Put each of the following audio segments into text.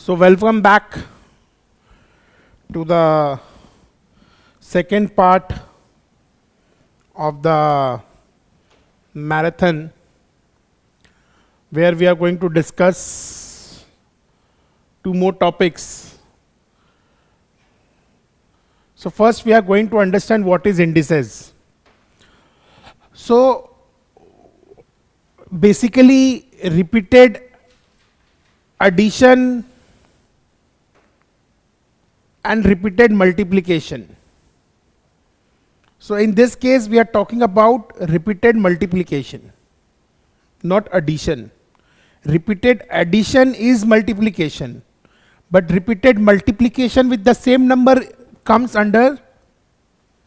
So welcome back to the second part of the marathon, where we are going to discuss two more topics. So first we are going to understand what is indices. So basically repeated addition and repeated multiplication. So in this case we are talking about repeated multiplication, not addition. Repeated addition is multiplication, but repeated multiplication with the same number comes under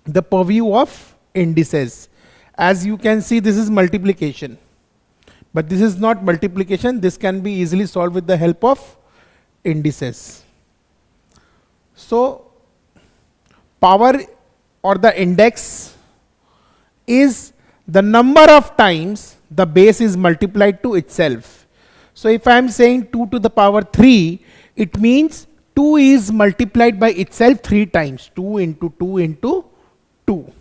the purview of indices. As you can see, this is multiplication, but this is not multiplication. This can be easily solved with the help of indices. So power or the index is the number of times the base is multiplied to itself. So if I am saying 2 to the power 3, it means 2 is multiplied by itself 3 times. 2 into 2 into 2.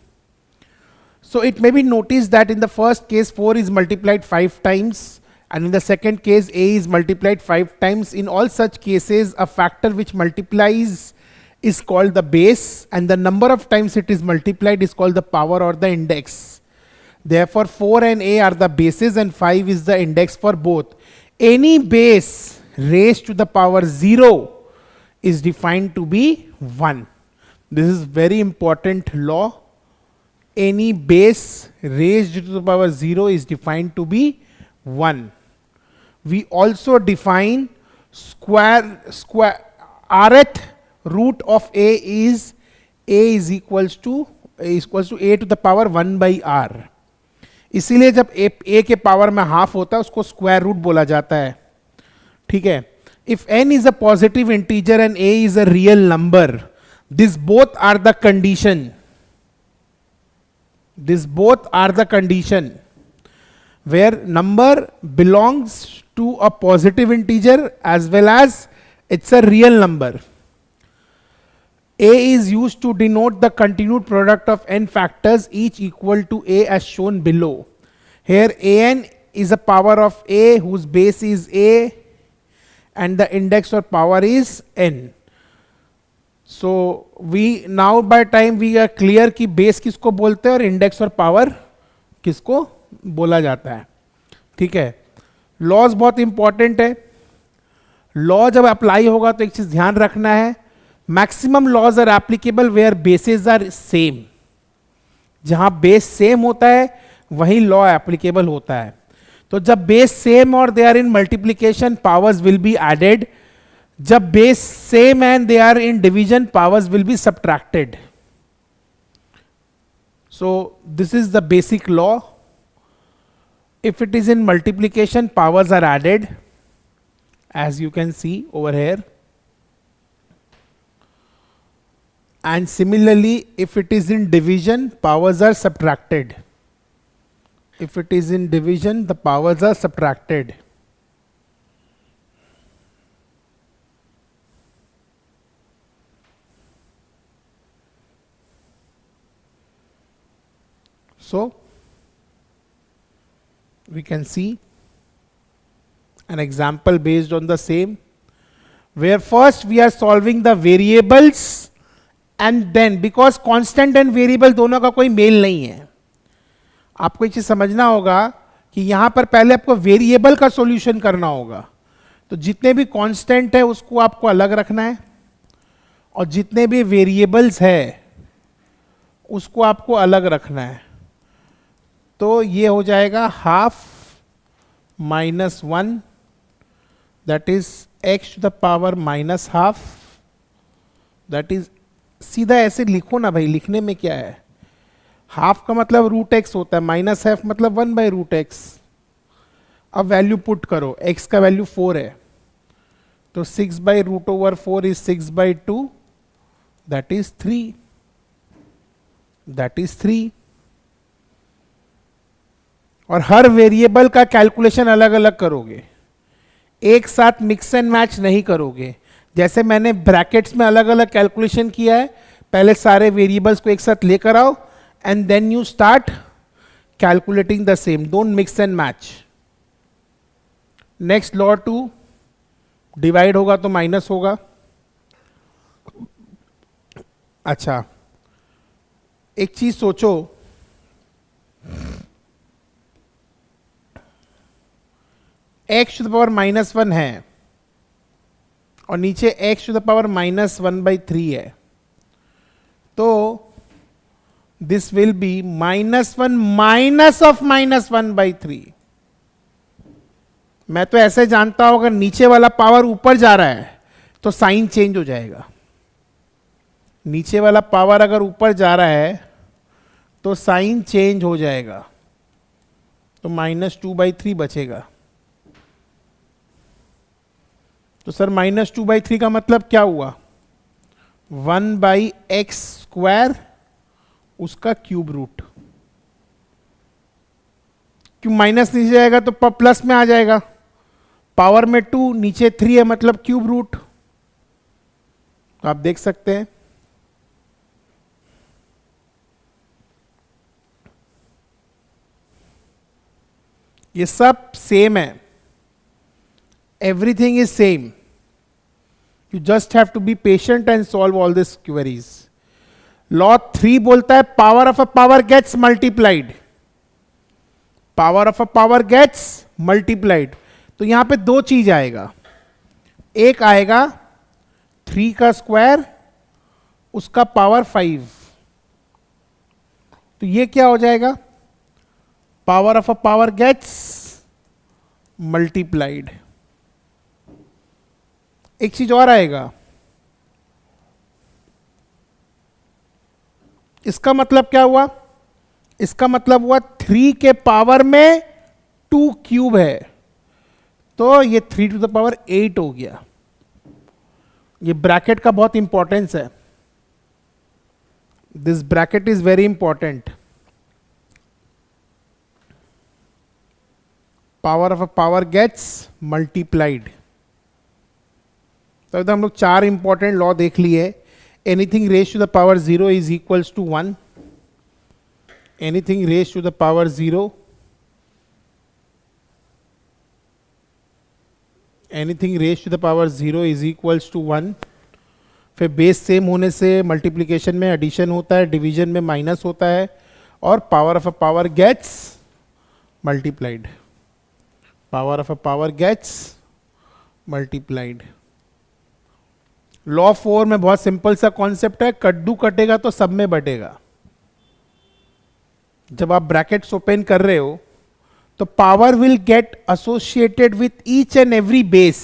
So it may be noticed that in the first case 4 is multiplied 5 times, and in the second case a is multiplied 5 times. In all such cases, a factor which multiplies is called the base, and the number of times it is multiplied is called the power or the index. Therefore 4 and a are the bases and 5 is the index for both. Any base raised to the power 0 is defined to be 1. This is very important law. Any base raised to the power 0 is defined to be 1. We also define rth root of a is equals to a to the power 1 by r. इसीलिए जब a के power में half होता है उसको square root बोला जाता है. ठीक है. If n is a positive integer and a is a real number, these both are the condition. These both are the condition where number belongs to a positive integer as well as it's a real number. A is used to denote the continued product of n factors each equal to a as shown below. Here an is a power of a whose base is a and the index or power is n. So we now by time we are clear कि base किसको बोलते हैं और index और power किसको बोला जाता है. ठीक है. लॉज बहुत इंपॉर्टेंट है. लॉ जब अप्लाई होगा तो एक चीज ध्यान रखना है, maximum laws are applicable where bases are same. जहां बेस सेम होता है वही लॉ एप्लीकेबल होता है. तो जब बेस सेम और they are in multiplication, powers will be added. जब base same and they are in division, powers will be subtracted. So this is the basic law. If it is in multiplication, powers are added, as you can see over here. And similarly, if it is in division, powers are subtracted. If it is in division, the powers are subtracted. So we can see an example based on the same, where first we are solving the variables and then, because constant and variable दोनों का कोई mail नहीं है, आपको एक चीज समझना होगा कि यहां पर पहले आपको वेरिएबल का सॉल्यूशन करना होगा. तो जितने भी कांस्टेंट है उसको आपको अलग रखना है और जितने भी वेरिएबल्स है उसको आपको अलग रखना है. तो ये हो जाएगा half minus 1, that is x to the power minus half. That is, सीधा ऐसे लिखो ना भाई, लिखने में क्या है. हाफ का मतलब रूट एक्स होता है, माइनस हाफ मतलब 1 बाई रूट एक्स. अब वैल्यू पुट करो, x का वैल्यू 4 है तो 6 by root over 4 is 6 by 2, that is 3. That is 3. और हर वेरिएबल का कैलकुलेशन अलग अलग करोगे, एक साथ मिक्स एंड मैच नहीं करोगे. जैसे मैंने ब्रैकेट्स में अलग अलग कैलकुलेशन किया है, पहले सारे वेरिएबल्स को एक साथ लेकर आओ and then you start calculating the same, don't mix and match. Next law 2, divide होगा तो माइनस होगा. अच्छा, एक चीज सोचो, x टू द पावर -1 है और नीचे x टू द पावर -1/3 है, तो this will be -1 minus of -1/3. मैं तो ऐसे जानता हूं अगर नीचे वाला पावर ऊपर जा रहा है तो साइन चेंज हो जाएगा. नीचे वाला पावर अगर ऊपर जा रहा है तो साइन चेंज हो जाएगा, तो -2/3 बचेगा. तो सर -2/3 का मतलब क्या हुआ? 1/x², उसका क्यूब रूट. क्यों माइनस नीचे जाएगा तो प्लस में आ जाएगा. पावर में 2, नीचे 3 है, मतलब क्यूब रूट. तो आप देख सकते हैं ये सब सेम है, everything is same. You just have to be patient and solve all this queries. Law 3 बोलता है power of a power gets multiplied. Power of a power gets multiplied. तो यहां पे दो चीज आएगा, एक आएगा 3 का स्क्वायर, उसका पावर 5. तो ये क्या हो जाएगा? Power of a power gets multiplied. एक चीज और आएगा, इसका मतलब क्या हुआ? इसका मतलब हुआ 3 के पावर में 2 क्यूब है, तो ये 3 टू द पावर 8 हो गया. ये ब्रैकेट का बहुत इंपॉर्टेंस है. This bracket is very important. Power of a power gets multiplied. तो हम लोग 4 इंपॉर्टेंट लॉ देख लिए. Anything raise to the power 0 is equals to 1. Anything raise to the power 0, anything raise to the power 0 is equals to 1. फिर base same होने से multiplication में addition होता है, डिवीजन में माइनस होता है, और power of a power gets multiplied. Power of a power gets multiplied. Law 4 में बहुत सिंपल सा कॉन्सेप्ट है, कद्दू कटेगा तो सब में बटेगा. जब आप ब्रैकेट्स ओपन कर रहे हो तो power will get associated with each and every base.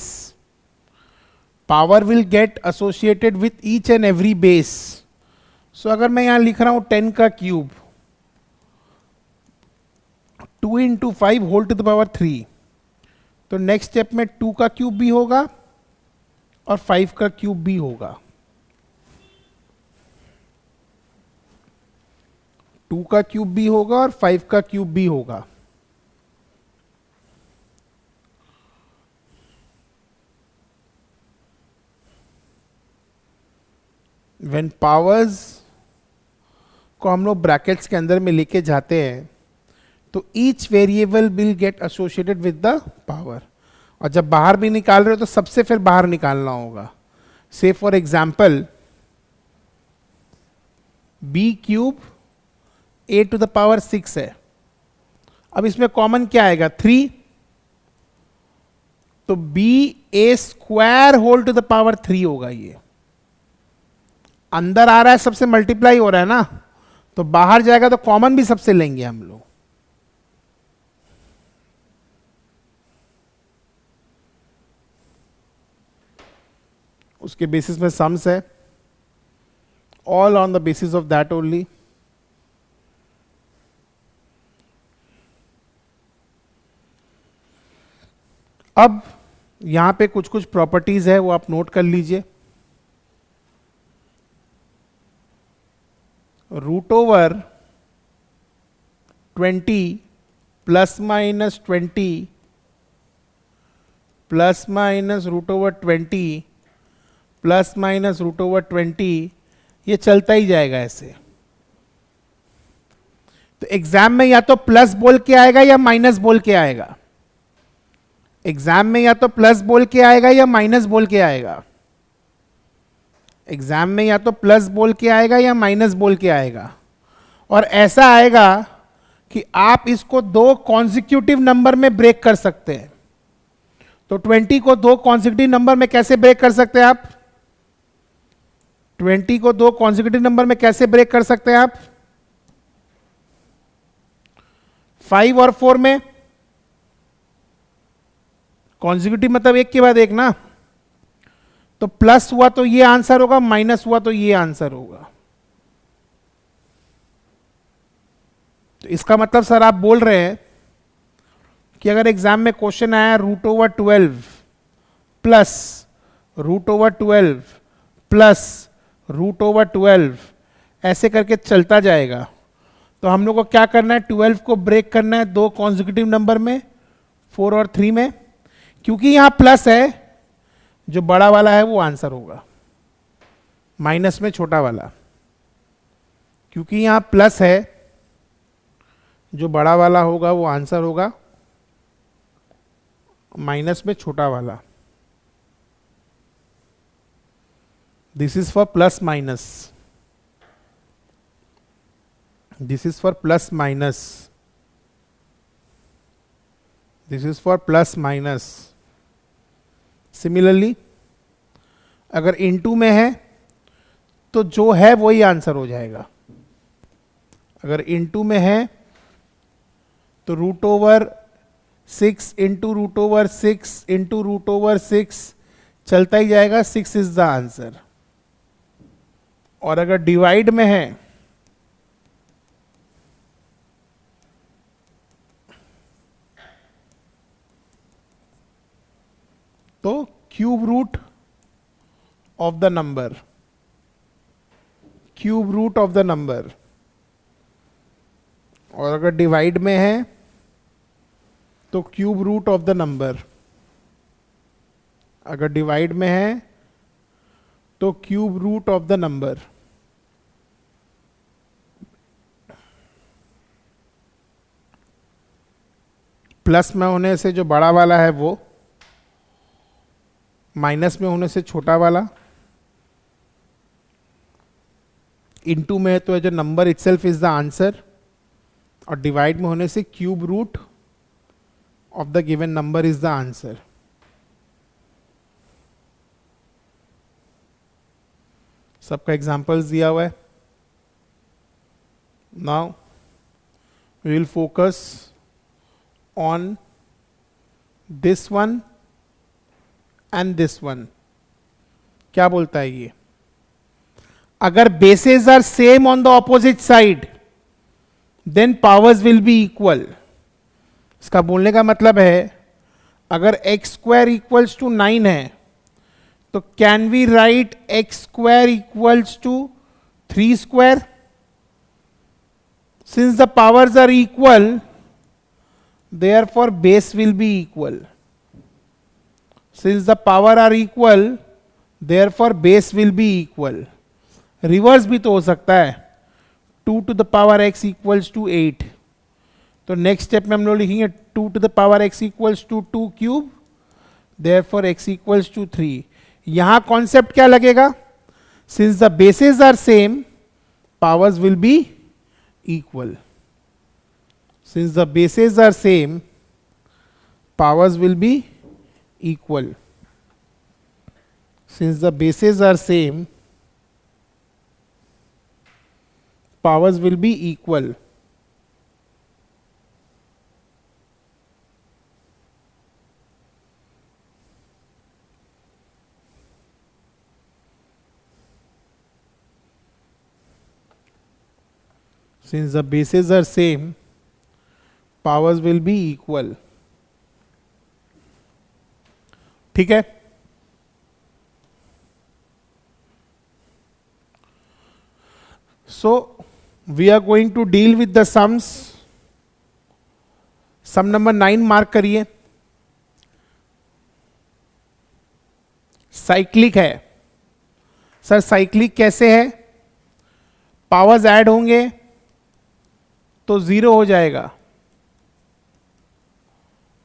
Power will get associated with each and every base. So अगर मैं यहां लिख रहा हूं 10 का cube, 2 × 5 whole to the power 3, तो नेक्स्ट स्टेप में 2 का क्यूब भी होगा और 5 का क्यूब भी होगा. 2 का क्यूब भी होगा और 5 का क्यूब भी होगा. व्हेन पावर्स को हम लोग ब्रैकेट्स के अंदर में लेके जाते हैं तो each variable will get associated with the power. और जब बाहर भी निकाल रहे हो तो सबसे फिर बाहर निकालना होगा. Say for example b³ a to the power 6 है. अब इसमें कॉमन क्या आएगा? 3. तो ba² whole to the power 3 होगा. ये अंदर आ रहा है, सबसे मल्टीप्लाई हो रहा है ना, तो बाहर जाएगा तो कॉमन भी सबसे लेंगे हम लोग. उसके बेसिस में सम्स है, all on the basis of that only. अब यहां पे कुछ कुछ प्रॉपर्टीज है, वो आप नोट कर लीजिए. √20 ± 20 ± √20 प्लस माइनस रूट ओवर 20, ये चलता ही जाएगा ऐसे। तो एग्जाम में या तो प्लस बोल के आएगा या माइनस बोल के आएगा। एग्जाम में या तो प्लस बोल के आएगा या माइनस बोल के आएगा। एग्जाम में या तो प्लस बोल के आएगा या माइनस बोल के आएगा। और ऐसा आएगा कि आप इसको दो कॉन्जिक्यूटिव नंबर में ब्रेक कर सकते हैं। तो 20 को दो कॉन्जिक्यूटिव नंबर में कैसे ब्रेक कर सकते हैं आप? 20 को दो कॉन्जिक्यूटिव नंबर में कैसे ब्रेक कर सकते हैं आप? 5 और 4 में। कॉन्जिक्यूटिव मतलब एक के बाद एक ना। तो प्लस हुआ तो ये आंसर होगा, माइनस हुआ तो ये आंसर होगा। तो इसका मतलब सर आप बोल रहे हैं कि अगर एग्जाम में क्वेश्चन आया root over 12 plus root over 12 plus root over 12 ऐसे करके चलता जाएगा, तो हम लोग को क्या करना है? 12 को ब्रेक करना है दो कॉन्जिक्यूटिव नंबर में, 4 और 3 में। क्योंकि यहां प्लस है, जो बड़ा वाला है वो आंसर होगा, माइनस में छोटा वाला। क्योंकि यहां प्लस है, जो बड़ा वाला होगा वो आंसर होगा, माइनस में छोटा वाला। This is for plus minus, this is for plus minus, this is for plus minus. Similarly अगर इनटू में है तो जो है वही आंसर हो जाएगा। अगर इनटू में है तो root over 6 into root over 6 into root over 6 चलता ही जाएगा, 6 इज द आंसर। और अगर डिवाइड में है तो cube root of the number, cube root of the number. और अगर डिवाइड में है तो cube root of the number. अगर डिवाइड में है तो cube root of the number. Plus में होने से जो बड़ा वाला है वो, माइनस में होने से छोटा वाला, इनटू में है तो जो number itself is the answer, और डिवाइड में होने से cube root of the given number is the answer. सबका एग्जांपल्स दिया हुआ है। Now we will focus on this one and this one. क्या बोलता है ये? अगर bases are same on the opposite side then powers will be equal. इसका बोलने का मतलब है अगर एक्स स्क्वायर इक्वल्स टू 9 है तो can we write x square equals to 3 square? Since the powers are equal therefore base will be equal. Since the power are equal therefore base will be equal. Reverse भी तो हो सकता है, 2 to the power x equals to 8। तो next step में हम लोग लिखेंगे 2 to the power x equals to 2 cube, therefore x equals to 3। यहां कॉन्सेप्ट क्या लगेगा? Since the bases are same powers will be equal। Since the bases are same, powers will be equal. Since the bases are same, powers will be equal. Since the bases are same, powers will be equal. ठीक है? So we are going to deal with the sums. Sum number 9 mark करिए। Cyclic है, sir cyclic कैसे है? Powers add होंगे तो 0 हो जाएगा,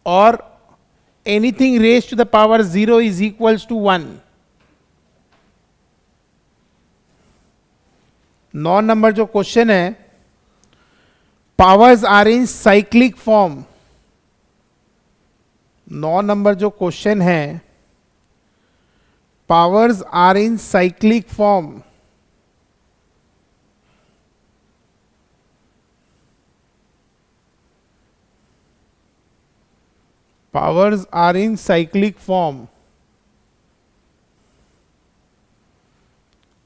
और anything raise to the power 0 is equals to 1। 9 number जो क्वेश्चन है, powers are in cyclic form. 9 number जो क्वेश्चन है, powers are in cyclic form. Powers are in cyclic form.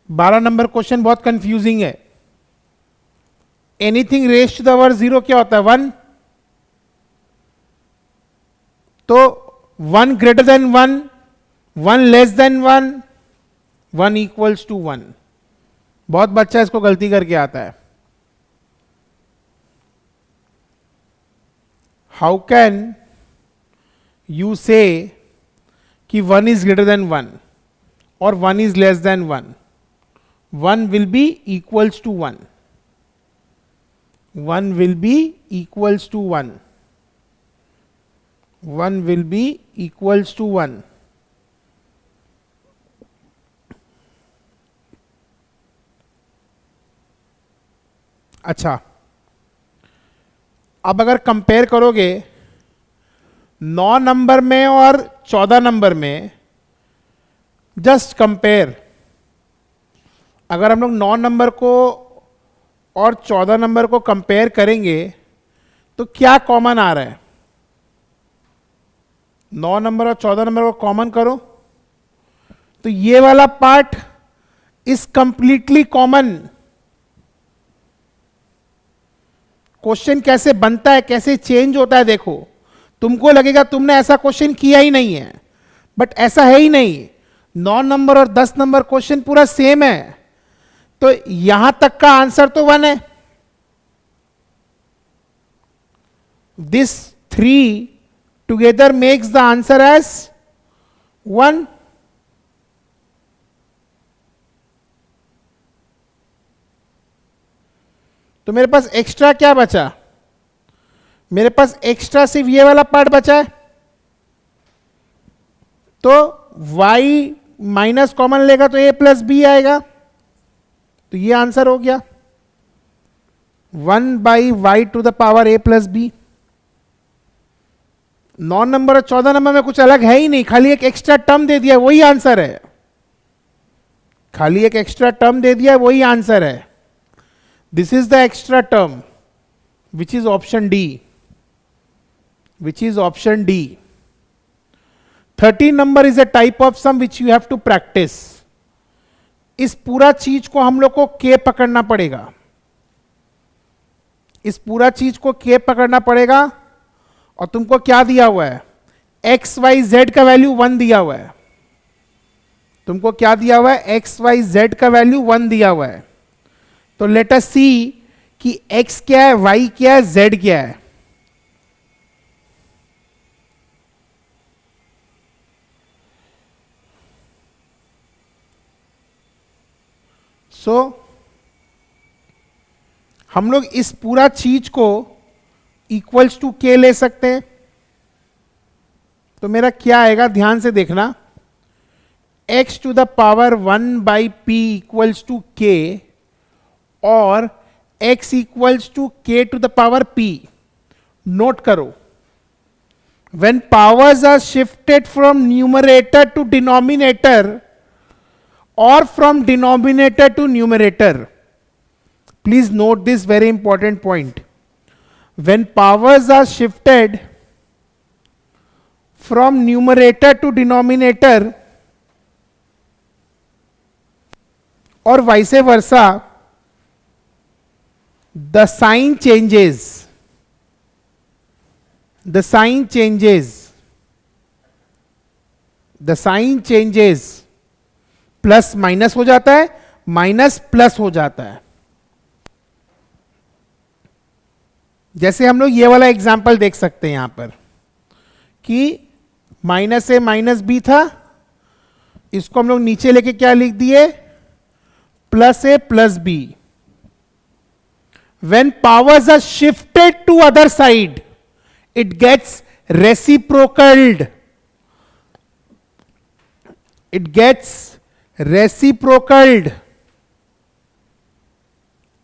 12 number question बहुत कंफ्यूजिंग है। Anything raise to the power 0 क्या होता है? 1। तो 1 greater than 1, 1 less than 1, 1 equals to 1। बहुत बच्चा इसको गलती करके आता है। हाउ कैन यू से कि 1 इज ग्रेटर देन 1 और 1 is less than 1? 1 will be equals to 1. 1 will be equals to 1. 1 will be equals to 1. अच्छा, अब अगर कंपेयर करोगे 9 नंबर में और 14 नंबर में, जस्ट कंपेयर। अगर हम लोग 9 नंबर को और 14 नंबर को कंपेयर करेंगे तो क्या कॉमन आ रहा है? 9 नंबर और 14 नंबर को कॉमन करो तो ये वाला part is completely common. Question कैसे बनता है, कैसे चेंज होता है, देखो। तुमको लगेगा तुमने ऐसा क्वेश्चन किया ही नहीं है, बट ऐसा है ही नहीं। 9 नंबर और 10 नंबर क्वेश्चन पूरा सेम है, तो यहां तक का आंसर तो 1 है। This 3 together makes the answer as 1। तो मेरे पास एक्स्ट्रा क्या बचा? मेरे पास एक्स्ट्रा सिर्फ ये वाला पार्ट बचा है। तो y माइनस कॉमन लेगा तो a प्लस बी आएगा, तो ये आंसर हो गया 1 by y to the power a plus b. 9 number और 14 नंबर में कुछ अलग है ही नहीं, खाली एक एक्स्ट्रा टर्म दे दिया, वही आंसर है। खाली एक एक्स्ट्रा टर्म दे दिया, वही आंसर है। This is the extra term which is option D, which is option D. 13 number is a type of sum which you have to practice. इस पूरा चीज को हम लोग को K पकड़ना पड़ेगा। इस पूरा चीज को K पकड़ना पड़ेगा, और तुमको क्या दिया हुआ है? x y z का वैल्यू 1 दिया हुआ है। तुमको क्या दिया हुआ है? x y z का वैल्यू 1 दिया हुआ है। तो लेट अस सी कि x क्या है, y क्या है, z क्या है। हम लोग इस पूरा चीज को इक्वल्स टू के ले सकते हैं। तो मेरा क्या आएगा, ध्यान से देखना। x to the power 1 by p equals to k, और x equals to k to the power p। Note करो, when powers are shifted from numerator to denominator or from denominator to numerator, please note this very important point. When powers are shifted from numerator to denominator or vice versa, the sign changes. The sign changes. The sign changes. Plus minus हो जाता है, minus plus हो जाता है। जैसे हम लोग ये वाला एग्जाम्पल देख सकते हैं यहां पर कि माइनस ए माइनस बी था, इसको हम लोग नीचे लेके क्या लिख दिए, plus a plus b. When powers are shifted to other side, it gets reciprocaled. It gets reciprocaled.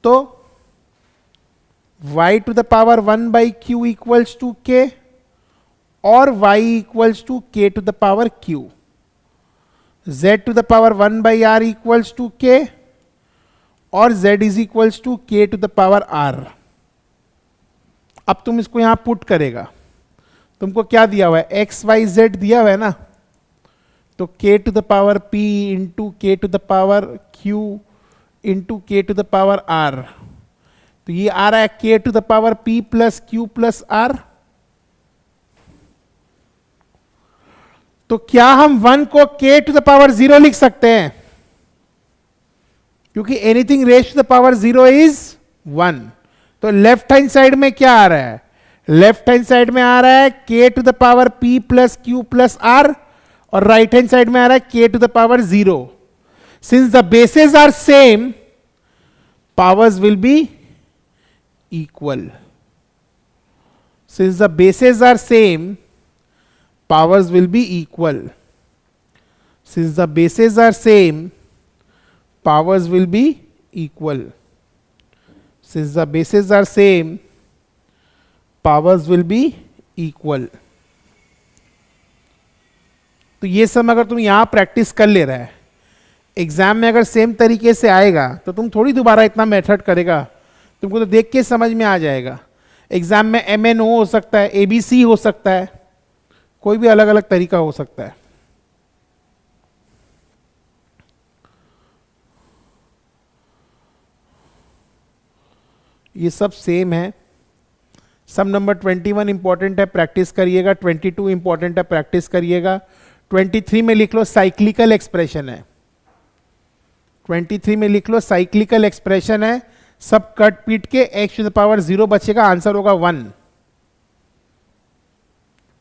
तो y to the power 1 by q equals to k और y equals to k to the power q. z to the power 1 by r equals to k और z is equals to k to the power r. अब तुम इसको यहां put करेगा, तुमको क्या दिया हुआ है, एक्स वाई जेड दिया हुआ है ना, तो k to the power p into k to the power q into k to the power r, तो ये आ रहा है k to the power p plus q plus r. तो क्या हम 1 को k टू द पावर 0 लिख सकते हैं, क्योंकि anything raise to the power 0 is 1. तो लेफ्ट हैंड साइड में क्या आ रहा है, लेफ्ट हैंड साइड में आ रहा है k to the power p plus q plus r, और राइट हैंड साइड में आ रहा है k to the power 0. Since the bases are same, powers will be equal. Since the bases are same, powers will be equal. Since the bases are same, powers will be equal. Since the bases are same, powers will be equal. तो ये सब अगर तुम यहां practice कर ले रहा है, एग्जाम में अगर सेम तरीके से आएगा तो तुम थोड़ी दोबारा इतना मेथड करेगा, तुमको तो देख के समझ में आ जाएगा. एग्जाम में MNO हो सकता है, ABC हो सकता है, कोई भी अलग अलग तरीका हो सकता है. ये सब सेम है. सम नंबर 21 इंपॉर्टेंट है, प्रैक्टिस करिएगा. 22 इंपॉर्टेंट है, प्रैक्टिस करिएगा. 23 में लिख लो साइक्लिकल एक्सप्रेशन है. 23 में लिख लो साइक्लिकल एक्सप्रेशन है. सब कट पीट के x टू द पावर 0 बचेगा, आंसर होगा 1.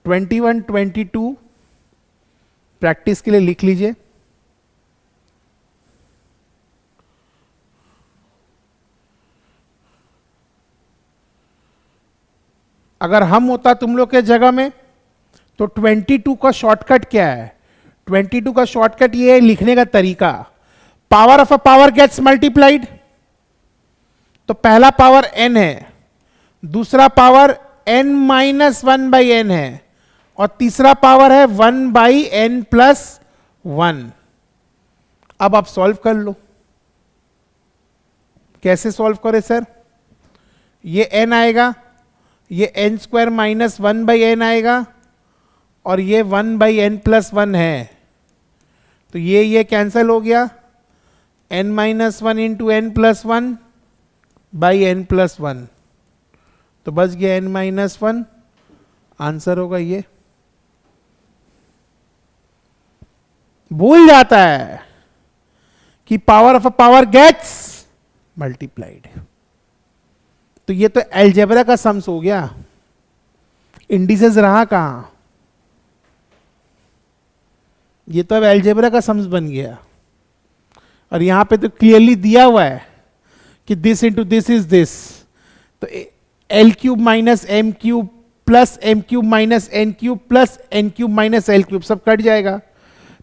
21, 22 प्रैक्टिस के लिए लिख लीजिए. अगर हम होता तुम लोग के जगह में तो 22 का शॉर्टकट क्या है, 22 का शॉर्टकट ये है लिखने का तरीका. Power of a power gets multiplied, तो पहला पावर n है, दूसरा power n minus 1 by n है, और तीसरा पावर है 1 बाई n प्लस 1. अब आप सॉल्व कर लो. कैसे सॉल्व करें सर, ये n आएगा, ये n square minus 1 by n आएगा, और ये 1 बाई n प्लस 1 है, तो ये कैंसिल हो गया. n minus 1 into n plus 1 by n plus 1, तो बच गया n माइनस 1. आंसर होगा ये. भूल जाता है कि power of a power gets multiplied. तो ये तो अलजेब्रा का सम्स हो गया, इंडिसेस रहा कहां, ये तो अब अलजेब्रा का सम्स बन गया. और यहां पे तो क्लियरली दिया हुआ है कि this into this is this, तो L cube minus M cube plus M cube minus N cube plus N cube minus L cube सब कट जाएगा.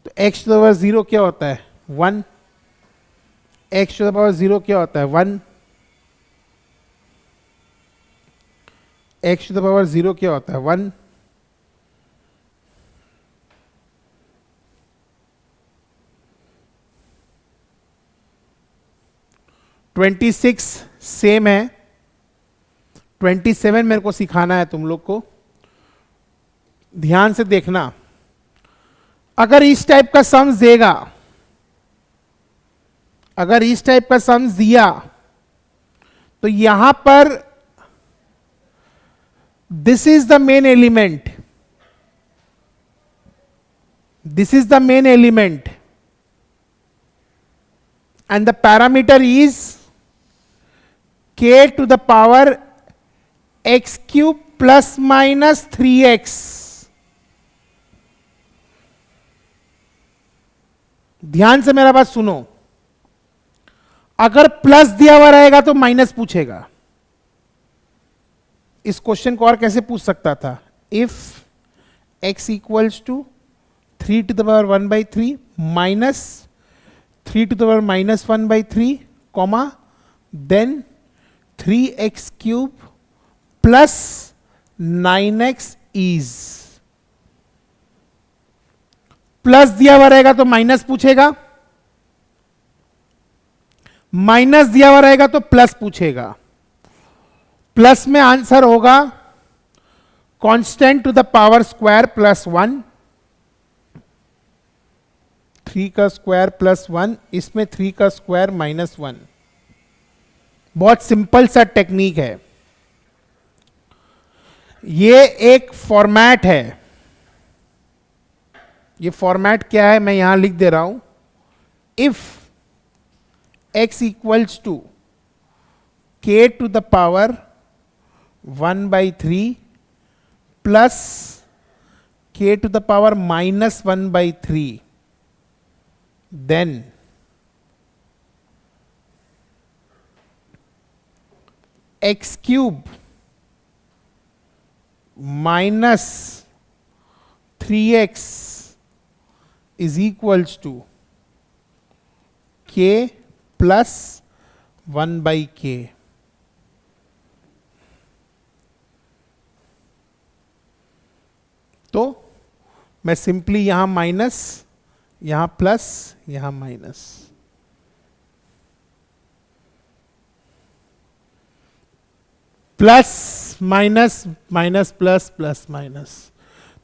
तो एक्स टू द पावर 0 क्या होता है, 1. एक्स टू द पावर 0 क्या होता है, 1. एक्स टू द पावर 0 क्या होता है, 1. ट्वेंटी सिक्स सेम है. 27 मेरे को सिखाना है तुम लोग को. ध्यान से देखना, अगर इस टाइप का सम्स देगा, अगर इस टाइप का सम्स दिया, तो यहां पर this is the main element, this is the main element, and the parameter is k to the power x cube plus minus 3x. ध्यान से मेरा बात सुनो, अगर प्लस दिया हुआ रहेगा तो माइनस पूछेगा। इस क्वेश्चन को और कैसे पूछ सकता था? If x equals to 3 to the power 1 by 3 minus 3 to the power minus 1 by 3 comma then 3x cube plus 9x is. Plus दिया हुआ रहेगा तो माइनस पूछेगा, माइनस दिया हुआ रहेगा तो प्लस पूछेगा। प्लस में आंसर होगा constant to the power square plus 1, 3 का स्क्वायर प्लस 1, इसमें 3 का स्क्वायर माइनस 1। बहुत सिंपल सा टेक्निक है, ये एक फॉर्मेट है। ये फॉर्मेट क्या है मैं यहां लिख दे रहा हूं। If x equals to k to the power 1 by 3 plus k to the power minus 1 by 3, then x cube minus 3x is equals to k plus 1 by k। तो मैं सिंपली यहां माइनस, यहां प्लस, यहां minus, plus minus minus plus plus minus.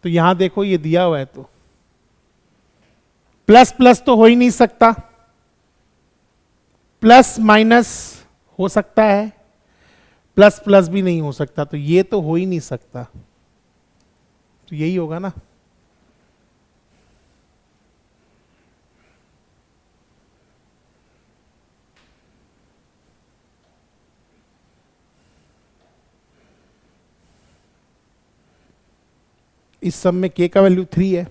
तो यहां देखो ये दिया हुआ है तो प्लस प्लस तो हो ही नहीं सकता, प्लस माइनस हो सकता है, प्लस प्लस भी नहीं हो सकता, तो ये तो हो ही नहीं सकता, तो यही होगा ना। इस सब में k का वैल्यू 3 है,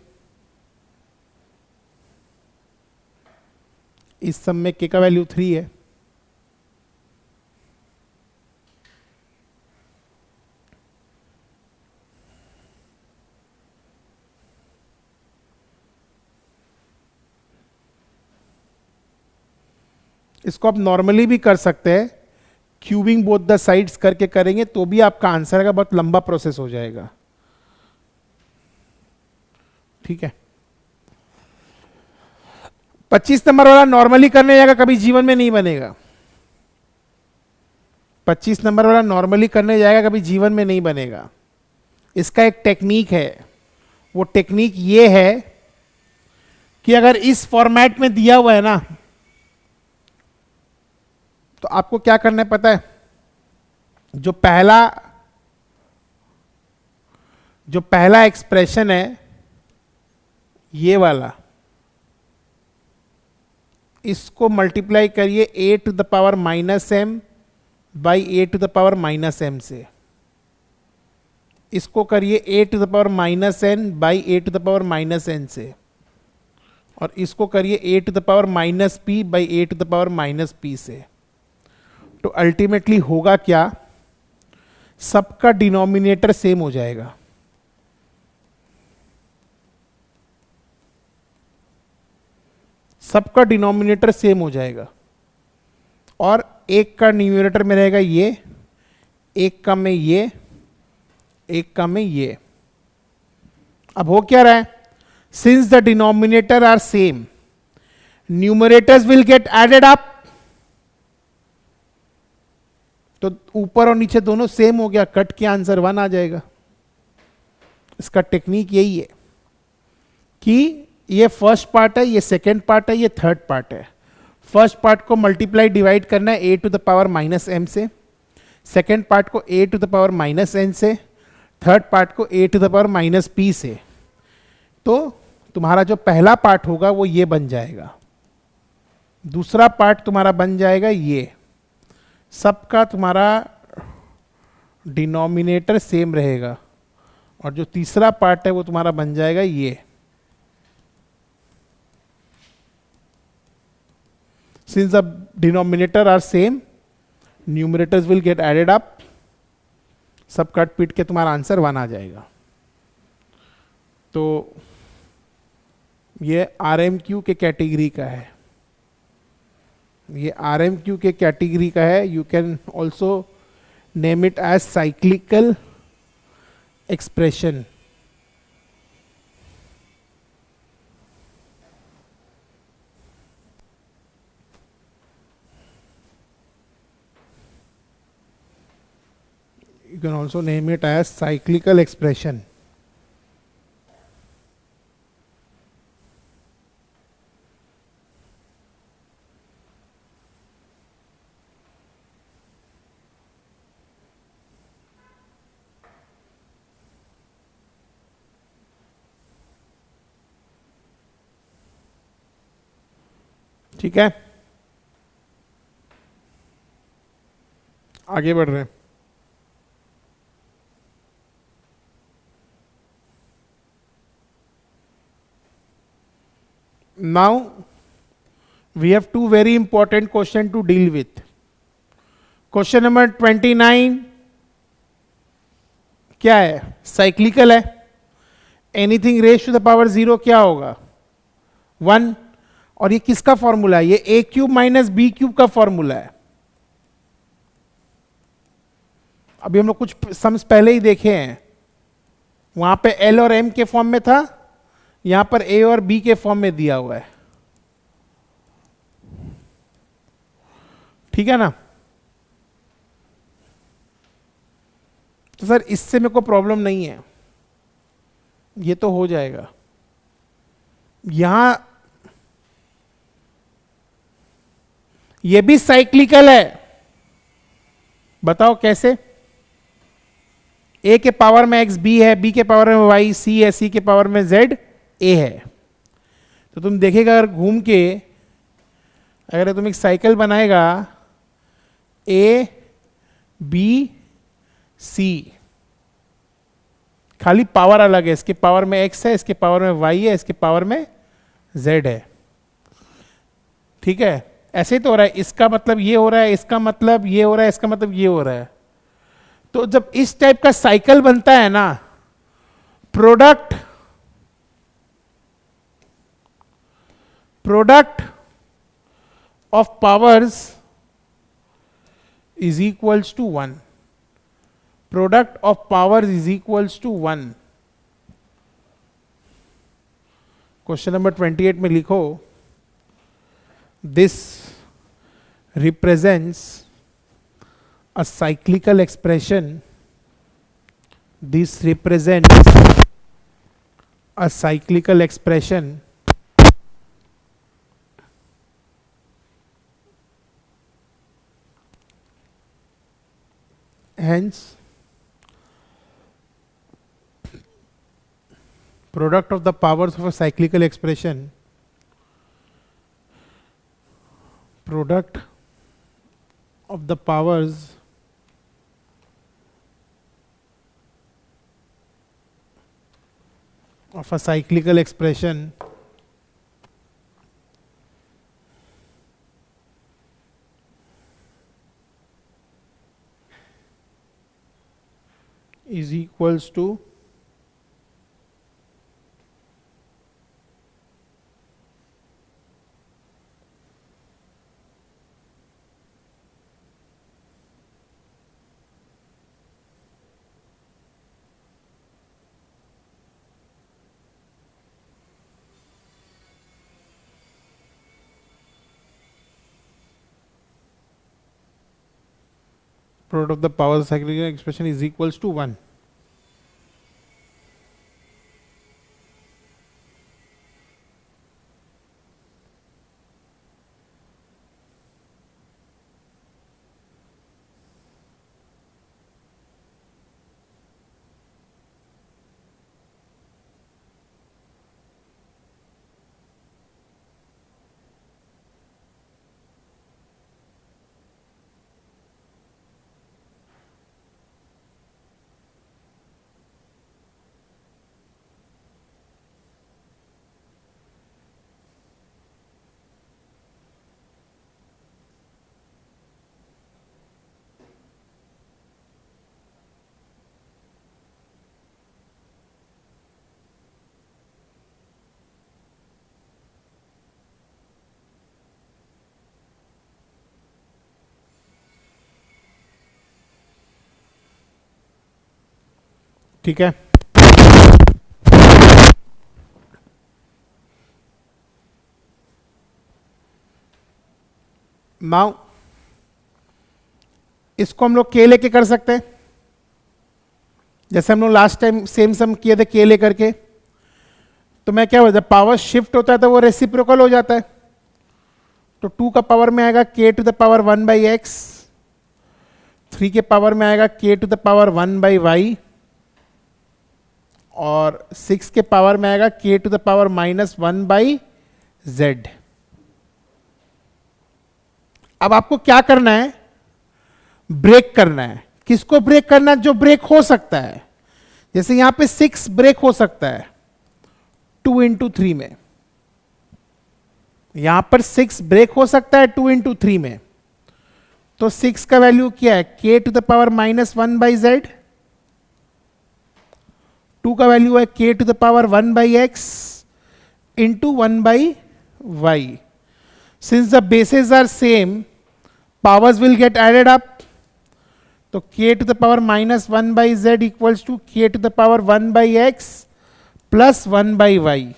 इस सब में k का वैल्यू 3 है, इसको आप नॉर्मली भी कर सकते हैं, क्यूबिंग बोथ द साइड्स करके करेंगे तो भी आपका आंसर का बहुत लंबा प्रोसेस हो जाएगा। ठीक है, 25 नंबर वाला नॉर्मली करने जाएगा, कभी जीवन में नहीं बनेगा। 25 नंबर वाला नॉर्मली करने जाएगा, कभी जीवन में नहीं बनेगा। इसका एक टेक्निक है, वो टेक्निक ये है कि अगर इस फॉर्मेट में दिया हुआ है ना, तो आपको क्या करना है पता है? जो पहला एक्सप्रेशन है ये वाला, इसको मल्टीप्लाई करिए a to the power minus m by a to the power minus m से। इसको करिए a to the power minus n by a to the power minus n से, और इसको करिए a to the power minus p by a to the power minus p से। तो ultimately होगा क्या? सबका डिनोमिनेटर सेम हो जाएगा। सबका डिनोमिनेटर सेम हो जाएगा, और एक का न्यूमरेटर में रहेगा ये, एक का में ये, एक का में ये। अब हो क्या रहा है? Since the denominator are same, numerators will get added up. तो ऊपर और नीचे दोनों सेम हो गया, कट के आंसर 1 आ जाएगा। इसका टेक्निक यही है कि ये फर्स्ट पार्ट है, ये सेकेंड पार्ट है, ये थर्ड पार्ट है। फर्स्ट पार्ट को मल्टीप्लाई डिवाइड करना है a to the power minus m से, सेकेंड पार्ट को a to the power minus n से, थर्ड पार्ट को a to the power minus p से। तो तुम्हारा जो पहला पार्ट होगा वो ये बन जाएगा, दूसरा पार्ट तुम्हारा बन जाएगा ये। सबका तुम्हारा डिनोमिनेटर सेम रहेगा, और जो तीसरा पार्ट है वो तुम्हारा बन जाएगा ये। since the denominator are same, numerators will get added up, सब कट पीट के तुम्हारा आंसर 1 आ जाएगा. तो ये RMQ के कैटेगरी का है, ये RMQ के कैटेगरी का है. You can also name it as cyclical expression. You can also name it as cyclical expression. ठीक है, आगे बढ़ रहे हैं. Now we have two very important question to deal with. Question number 29 क्या है? साइक्लिकल है. Anything raise to the power 0 क्या होगा? 1. और ये किसका फॉर्मूला है? ये ए क्यूब माइनस बी क्यूब का फॉर्मूला है. अभी हम लोग कुछ सम्स पहले ही देखे हैं, वहां पे एल और एम के फॉर्म में था, यहां पर ए और बी के फॉर्म में दिया हुआ है. ठीक है ना? तो सर इससे मेरे को प्रॉब्लम नहीं है, ये तो हो जाएगा. यहां ये भी साइक्लिकल है. बताओ कैसे? ए के पावर में एक्स बी है, बी के पावर में वाई सी है, सी के पावर में जेड ए है. तो तुम देखेगा अगर घूम के, अगर तुम एक साइकिल बनाएगा ए बी सी, खाली पावर अलग है, इसके पावर में एक्स है, इसके पावर में वाई है, इसके पावर में जेड है. ठीक है, ऐसे ही तो हो रहा है. इसका मतलब ये हो रहा है, इसका मतलब ये हो रहा है, इसका मतलब ये हो रहा है. तो जब इस टाइप का साइकिल बनता है ना, product of powers is equals to 1. Product of powers is equals to 1. Question number 28 में लिखो, this represents a cyclical expression. This represents a cyclical expression. Hence, product of the powers of a cyclical expression, product of the powers of a cyclical expression is equals to product of the powers of cyclical expression is equals to 1. ठीक है, now इसको हम लोग के लेके कर सकते हैं, जैसे हम लोग लास्ट टाइम सेम सम किए थे के लेकर के। तो मैं क्या होता है, पावर शिफ्ट होता है तो वो रेसिप्रोकल हो जाता है। तो 2 का पावर में आएगा k to the power 1 by x, 3 के पावर में आएगा k to the power 1 by y, और 6 के पावर में आएगा k to the power minus 1 by z. अब आपको क्या करना है, ब्रेक करना है। किसको ब्रेक करना है? जो ब्रेक हो सकता है। जैसे यहां पे 6 ब्रेक हो सकता है 2 इंटू 3 में, यहां पर 6 ब्रेक हो सकता है 2 इंटू 3 में। तो 6 का वैल्यू क्या है, k to the power minus 1 by z. 2 का वैल्यू है k to the power 1 by x into 1 by y. Since the bases are same, powers will get added up. तो k to the power minus 1 by z equals to k to the power 1 by x plus 1 by y.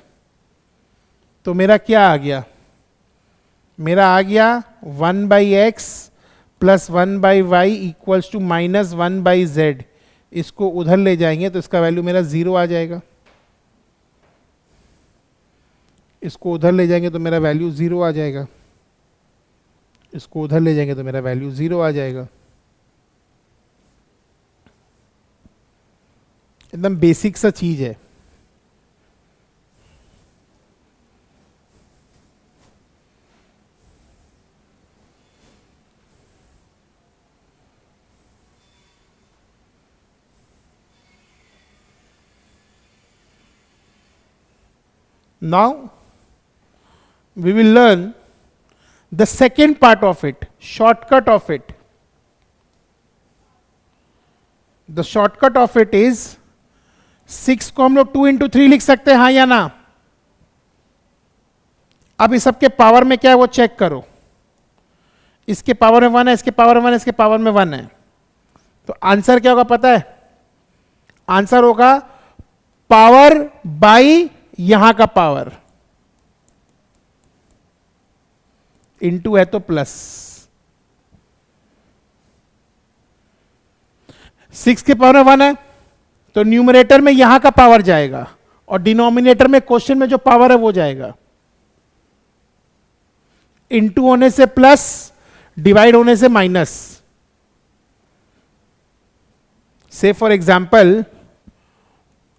तो मेरा क्या आ गया, मेरा आ गया 1 by x plus 1 by y equals to minus 1 by z। इसको उधर ले जाएंगे तो इसका वैल्यू मेरा 0 आ जाएगा। इसको उधर ले जाएंगे तो मेरा वैल्यू 0 आ जाएगा। इसको उधर ले जाएंगे तो मेरा वैल्यू 0 आ जाएगा। एकदम बेसिक सा चीज है। Now we will learn the second part of it, shortcut of it. The shortcut of it is 6 को हम लोग 2 इंटू 3 लिख सकते हैं, हाँ या ना? अब इस सबके पावर में क्या है वो चेक करो। इसके पावर में 1 है, इसके पावर में 1 है, इसके पावर में 1 है। तो आंसर क्या होगा पता है? आंसर होगा पावर बाई यहां का पावर, इंटू है तो प्लस। 6 के पावर में 1 है तो न्यूमरेटर में यहां का पावर जाएगा और डिनोमिनेटर में क्वेश्चन में जो पावर है वो जाएगा। इंटू होने से प्लस, डिवाइड होने से माइनस। से फॉर एग्जाम्पल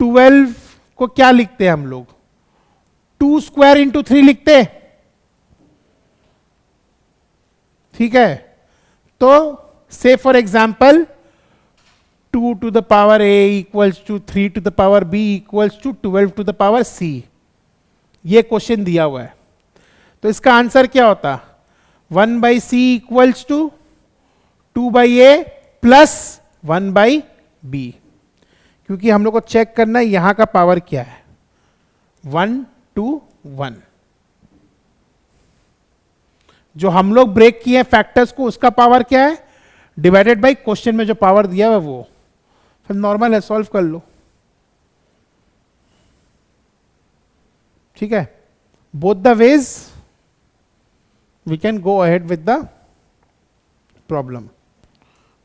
12 को क्या लिखते हैं हम लोग? 2 स्क्वायर इंटू 3 लिखते, ठीक है। तो say for example 2 to the power a equals to 3 to the power b equals to 12 to the power c। ये क्वेश्चन दिया हुआ है तो इसका आंसर क्या होता? 1 by c equals to 2 by a plus 1 by b, क्योंकि हम लोग को चेक करना है यहां का पावर क्या है, 1 टू 1। जो हम लोग ब्रेक किए हैं फैक्टर्स को, उसका पावर क्या है, डिवाइडेड बाई क्वेश्चन में जो पावर दिया हुआ वो। फिर नॉर्मल है, सॉल्व कर लो, ठीक है। Both the ways we can go ahead with the problem.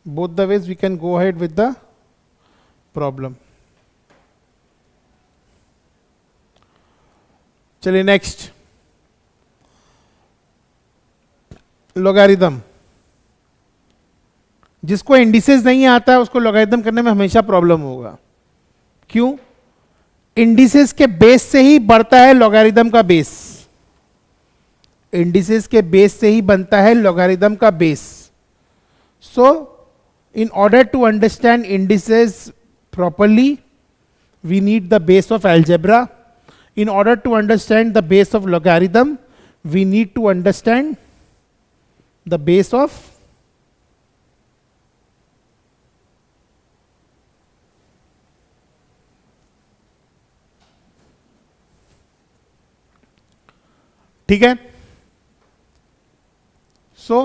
Both the ways we can go ahead with the problem. चलिए नेक्स्ट, लोगारिथम। जिसको इंडिसेस नहीं आता है उसको लोगारिथम करने में हमेशा प्रॉब्लम होगा। क्यों? इंडिसेस के बेस से ही बढ़ता है लोगारिथम का बेस। इंडिसेस के बेस से ही बनता है लोगारिथम का base. So in order to understand indices properly we need the base of algebra. In order to understand the base of logarithm, we need to understand the base of ठीक है। So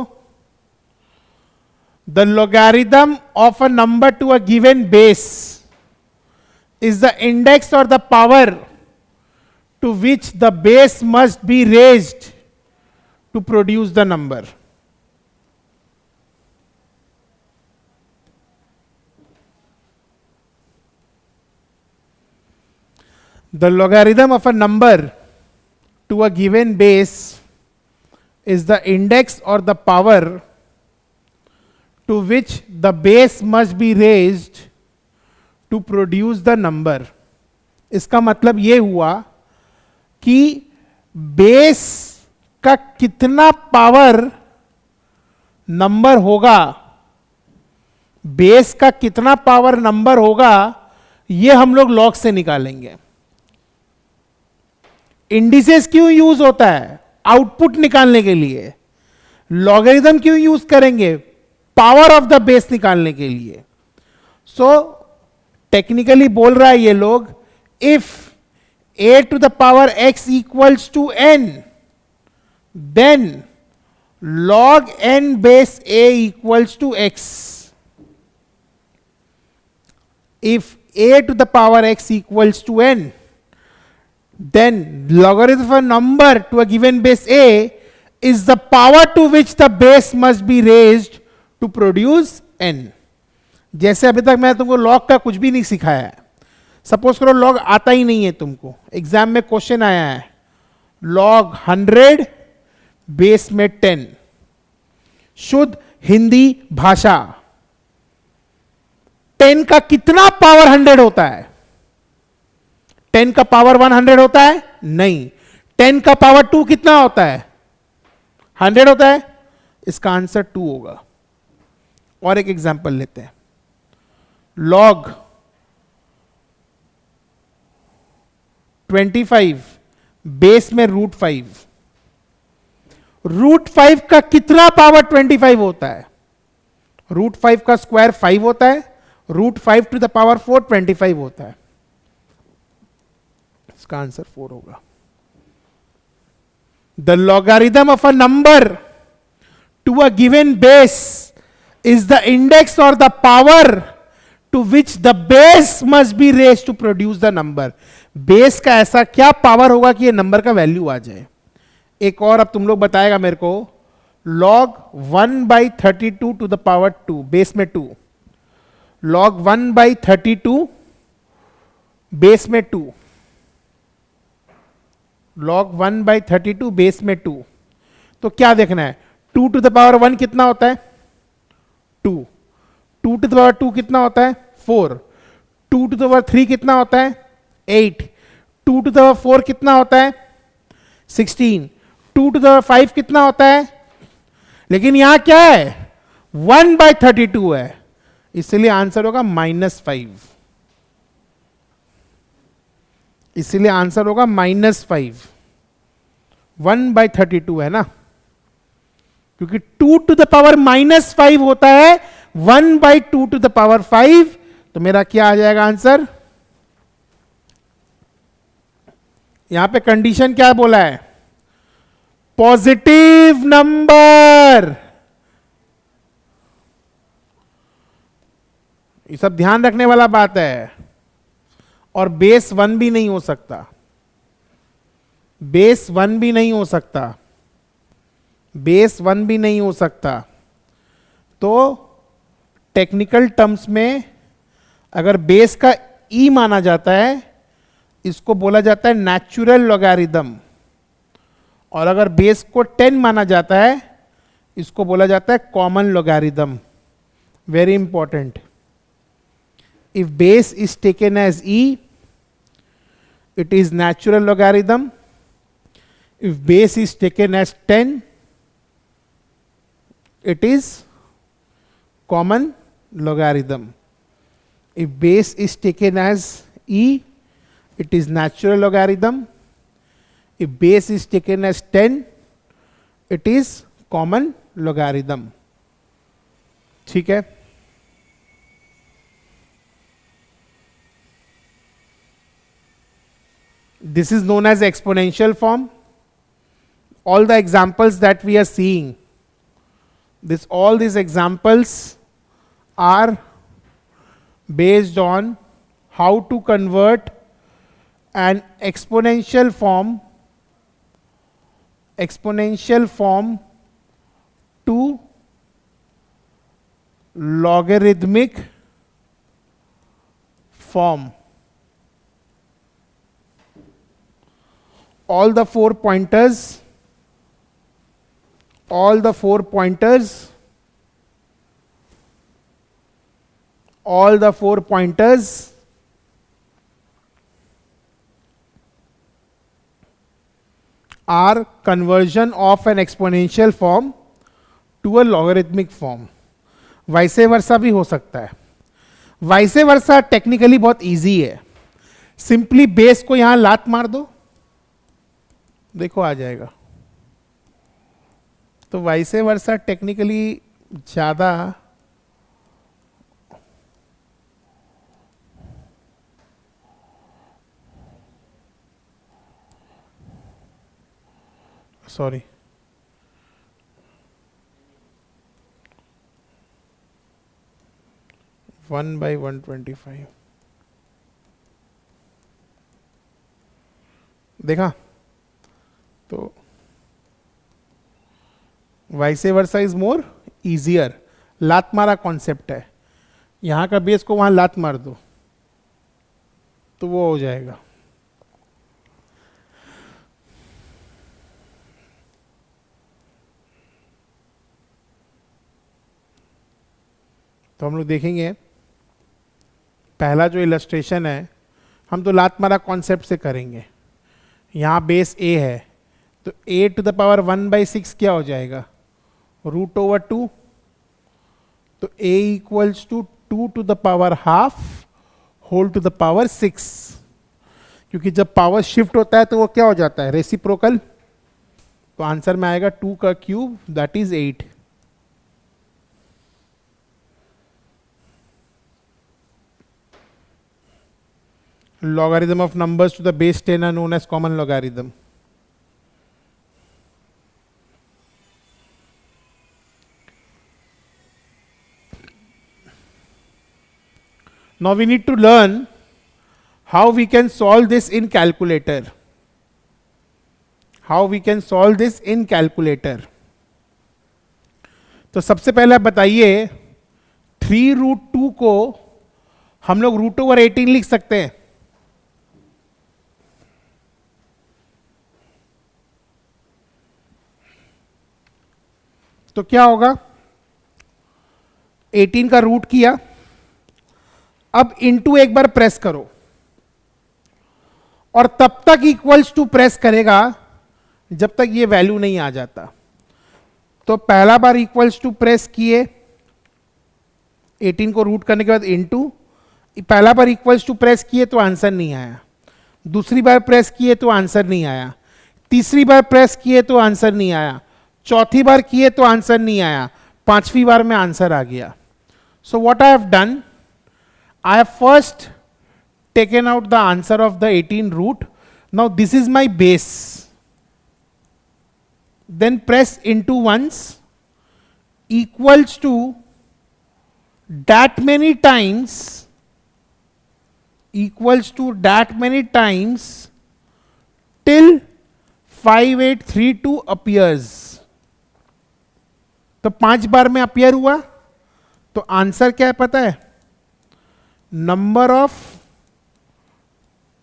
the logarithm of a number to a given base is the index or the power to which the base must be raised to produce the number. The logarithm of a number to a given base is the index or the power to which the base must be raised to produce the number. इसका मतलब ये हुआ कि base का कितना power number होगा, base का कितना पावर नंबर होगा, ये हम लोग लॉग से निकालेंगे. इंडिसेस क्यों यूज होता है? आउटपुट निकालने के लिए. लॉगरिथम क्यों यूज करेंगे? पावर ऑफ द बेस निकालने के लिए. सो टेक्निकली बोल रहा है ये लोग, if a to the power x equals to n, then log n base a equals to x. If a to the power x equals to n, then logarithm of a number to a given base a is the power to which the base must be raised to produce n. जैसे अभी तक मैं तुमको log का कुछ भी नहीं सिखाया है. सपोज करो लॉग आता ही नहीं है तुमको, एग्जाम में क्वेश्चन आया है लॉग 100 बेस में 10, शुद्ध हिंदी भाषा. 10 का कितना पावर 100 होता है? 10 का पावर 100 होता है? नहीं. 10 का पावर 2 कितना होता है? 100 होता है. इसका आंसर 2 होगा. और एक एग्जांपल लेते हैं. लॉग 25 बेस में √5. √5 का कितना पावर 25 होता है? √5 का स्क्वायर 5 होता है. √5 टू द पावर 4 25 होता है. इसका आंसर 4 होगा. The logarithm of a number to a given base is the index or the power to which the base must be raised to produce the number. Base का ऐसा क्या power होगा कि ये नंबर का वैल्यू आ जाए. एक और अब तुम लोग बताएगा मेरे को. log 1/32 to the power 2 base में 2. log 1/32 बेस में 2. log 1/32 बेस में 2. तो क्या देखना है? 2 टू द पावर 1 कितना होता है? 2. 2 टू द पावर 2 कितना होता है? 4. 2 टू द पावर 3 कितना होता है? 8. 2 टू द पावर 4 कितना होता है? 16. 2 टू द पावर 5 कितना होता है? लेकिन यहां क्या है? 1/32 है, इसलिए आंसर होगा -5. इसलिए आंसर होगा -5. 1/32 है ना, क्योंकि 2 टू द पावर -5 होता है 1/2 टू द पावर 5. तो मेरा क्या आ जाएगा आंसर? यहां पे कंडीशन क्या बोला है? Positive number. ये सब ध्यान रखने वाला बात है. और बेस 1 भी नहीं हो सकता. बेस 1 भी नहीं हो सकता. बेस 1 भी नहीं हो सकता. तो टेक्निकल टर्म्स में अगर बेस का ई माना जाता है, इसको बोला जाता है नेचुरल लॉगरिथम. और अगर बेस को 10 माना जाता है, इसको बोला जाता है common logarithm. Very important. If base is taken as e, it is natural logarithm. If base is taken as 10, it is common logarithm. If base is taken as e, it is natural logarithm. If base is taken as 10, it is common logarithm. ठीक है. This is known as exponential form. All the examples that we are seeing, all these examples are based on how to convert an exponential form to logarithmic form. All the four pointers are conversion of an exponential form to a logarithmic form. Vice versa भी हो सकता है. Vice versa technically बहुत easy है. Simply base को यहां लात मार दो, देखो आ जाएगा. तो वाइसे वर्सा टेक्निकली ज्यादा सॉरी 1/125 देखा. तो vice versa is more easier. लात मारा कॉन्सेप्ट है. यहां का बेस को वहां लात मार दो तो वो हो जाएगा. तो हम लोग देखेंगे पहला जो इलस्ट्रेशन है हम तो लात मारा कॉन्सेप्ट से करेंगे. यहाँ बेस a है तो a टू द पावर 1/6 क्या हो जाएगा, √/2. तो a equals to 2 to the power half whole to the power 6. क्योंकि जब पावर शिफ्ट होता है तो वो क्या हो जाता है, रेसिप्रोकल. तो आंसर में आएगा 2 का cube that is 8. Logarithm of numbers to the base 10 are known as common logarithm. Now we need to learn how we can solve this in calculator. How we can solve this in calculator. तो सबसे पहले बताइए 3√2 को हम लोग √18 लिख सकते हैं. तो क्या होगा, 18 का रूट किया, अब इनटू एक बार प्रेस करो और तब तक इक्वल्स टू प्रेस करेगा जब तक ये वैल्यू नहीं आ जाता. तो पहला बार इक्वल्स टू प्रेस किए, 18 को रूट करने के बाद इनटू, पहला बार इक्वल्स टू प्रेस किए तो आंसर नहीं आया, दूसरी बार प्रेस किए तो आंसर नहीं आया, तीसरी बार प्रेस किए तो आंसर नहीं आया, चौथी बार किए तो आंसर नहीं आया, पांचवी बार में आंसर आ गया. So what I have done, I have first taken out the answer of the 18 root. Now this is my base. Then press into once equals to that many times, equals to that many times till 5832 appears. तो 5 बार में appear हुआ तो answer क्या है पता है, number of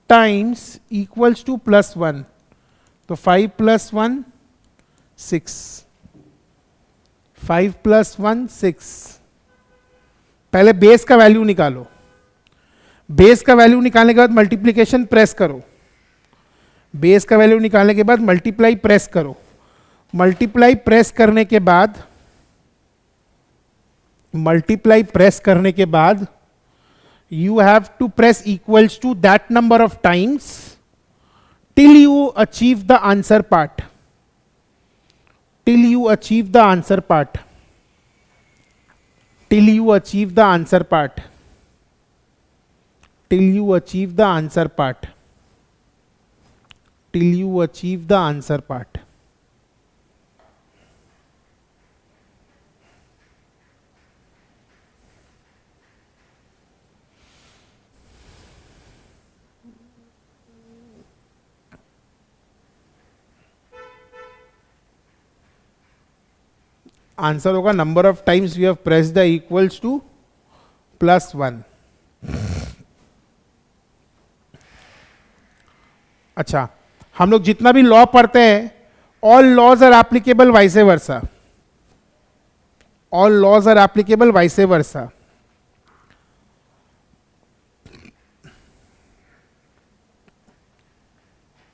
times equals to +1. तो 5 + 1 6, 5 + 1 6. पहले बेस का वैल्यू निकालो, बेस का वैल्यू निकालने के बाद मल्टीप्लीकेशन प्रेस करो, बेस का वैल्यू निकालने के बाद मल्टीप्लाई प्रेस करो, मल्टीप्लाई प्रेस करने के बाद, मल्टीप्लाई प्रेस करने के बाद you have to press equals to that number of times till you achieve the answer part, till you achieve the answer part, till you achieve the answer part, till you achieve the answer part, till you achieve the answer part. Answer होगा number of times you have press the equals to +1। अच्छा, हम लोग जितना भी law पढ़ते हैं, all laws are applicable vice versa, all laws are applicable vice versa.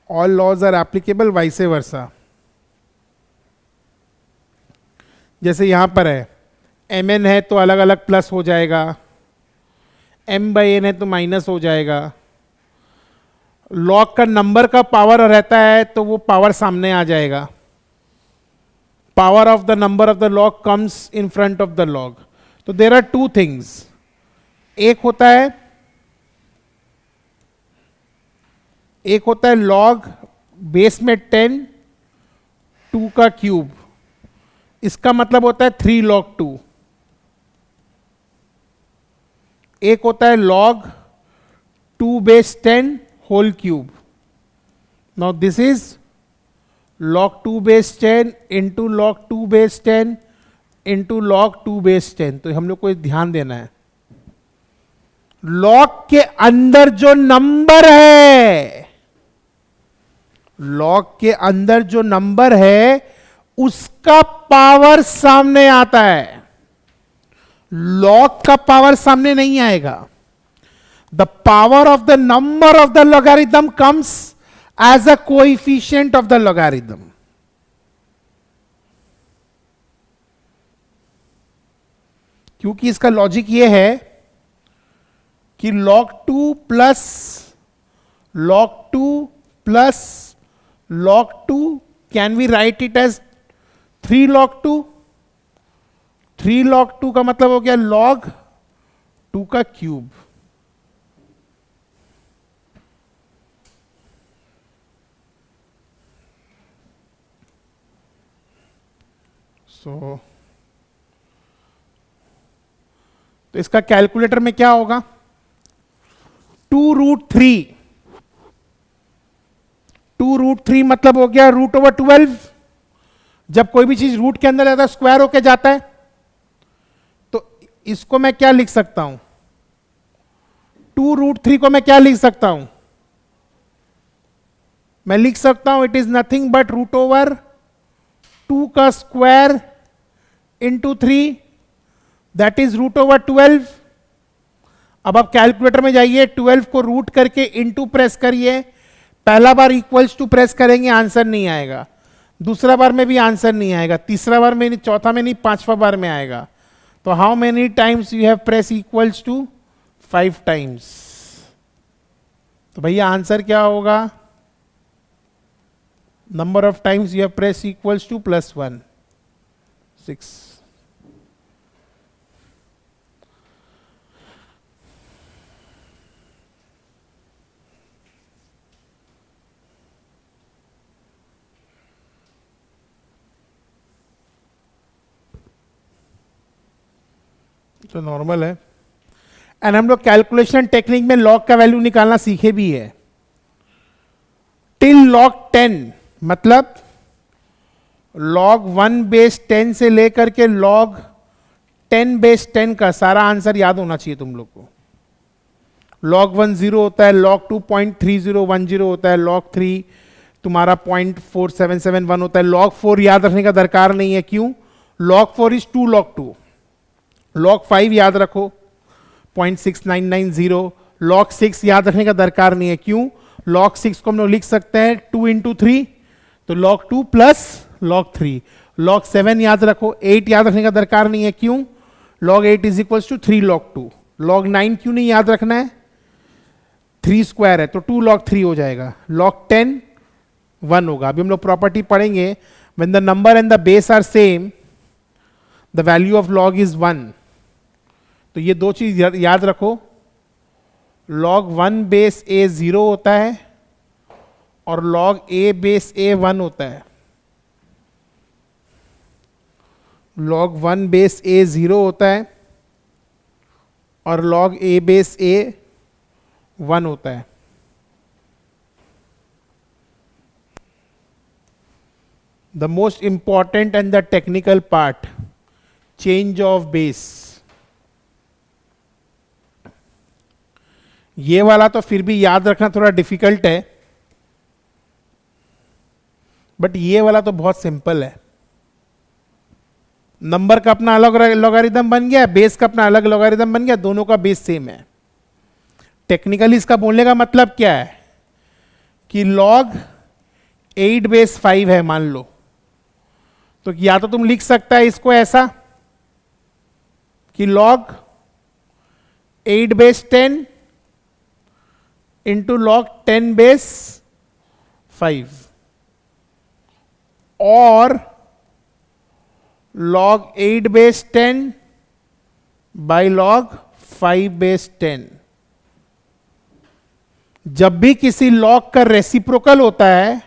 All laws are applicable vice versa. जैसे यहां पर है mn है तो अलग अलग प्लस हो जाएगा, m/n है तो माइनस हो जाएगा। लॉग का नंबर का पावर रहता है तो वो पावर सामने आ जाएगा। Power of the number of the log comes in front of the log. तो देर आर टू थिंग्स, एक होता है लॉग बेस में 10 2 का क्यूब, इसका मतलब होता है 3 log 2। एक होता है log 2 base 10 whole cube. Now this is log 2 base 10 into log 2 base 10 into log 2 base 10। तो हम लोग को ध्यान देना है, लॉग के अंदर जो नंबर है, लॉग के अंदर जो नंबर है उसका पावर सामने आता है, लॉग का पावर सामने नहीं आएगा। The power of the number of the logarithm comes as a coefficient of the logarithm. क्योंकि इसका लॉजिक यह है कि log 2 plus log 2 plus log 2 can we write it as 3 log 2। 3 log 2 का मतलब हो गया log 2 का क्यूब। तो इसका कैलकुलेटर में क्या होगा, 2√3। 2√3 मतलब हो गया √12। जब कोई भी चीज रूट के अंदर जाता है स्क्वायर होके जाता है, तो इसको मैं क्या लिख सकता हूं, 2√3 को मैं क्या लिख सकता हूं, मैं लिख सकता हूं इट इज नथिंग बट √2 का स्क्वायर इंटू 3, दैट इज √12। अब आप कैलकुलेटर में जाइए, 12 को रूट करके इंटू प्रेस करिए। पहला बार इक्वल्स टू प्रेस करेंगे, आंसर नहीं आएगा। दूसरा बार में भी आंसर नहीं आएगा, तीसरा बार में नहीं, चौथा में नहीं, पांचवा बार में आएगा। तो how many times you have press equals to 5 times. तो भैया आंसर क्या होगा, number of times you have press equals to +1 6। तो नॉर्मल है। एंड हम लोग कैलकुलेशन टेक्निक में लॉग का वैल्यू निकालना सीखे भी है। टिल log 10 मतलब log 1 बेस 10 से लेकर के log 10 बेस 10 का सारा आंसर याद होना चाहिए तुम लोग को। log 1 0 होता है, log 2 0.3010 होता है, log 3 तुम्हारा 0.4771 होता है। log 4 याद रखने का दरकार नहीं है, क्यों, log 4 इज 2 log 2। log 5 याद रखो 0.6990। log 6 याद रखने का दरकार नहीं है, क्यों, log 6 को हम लोग लिख सकते हैं 2 इंटू 3, तो log 2 प्लस log 3। log 7 याद रखो, 8 याद रखने का दरकार नहीं है, क्यों, log 8 is equal to 3 log 2। log 9 क्यों नहीं याद रखना है, 3 स्क्वायर है तो 2 log 3 हो जाएगा। log 10 1 होगा। अभी हम लोग प्रॉपर्टी पढ़ेंगे, when the number and the base are same the value of log is 1। तो ये दो चीज याद रखो, log 1 बेस a 0 होता है और log a बेस a 1 होता है। log 1 बेस a 0 होता है और log a बेस a 1 होता है। The most important and the technical part change of base. ये वाला तो फिर भी याद रखना थोड़ा डिफिकल्ट है, बट ये वाला तो बहुत सिंपल है। नंबर का अपना अलग लॉगरिदम बन गया, बेस का अपना अलग लॉगरिदम बन गया, दोनों का बेस सेम है। टेक्निकली इसका बोलने का मतलब क्या है कि log 8 बेस 5 है मान लो, तो या तो तुम लिख सकता है इसको ऐसा कि log 8 base 10 into log 10 base 5, और log 8 base 10 by log 5 base 10। जब भी किसी log का रेसिप्रोकल होता है,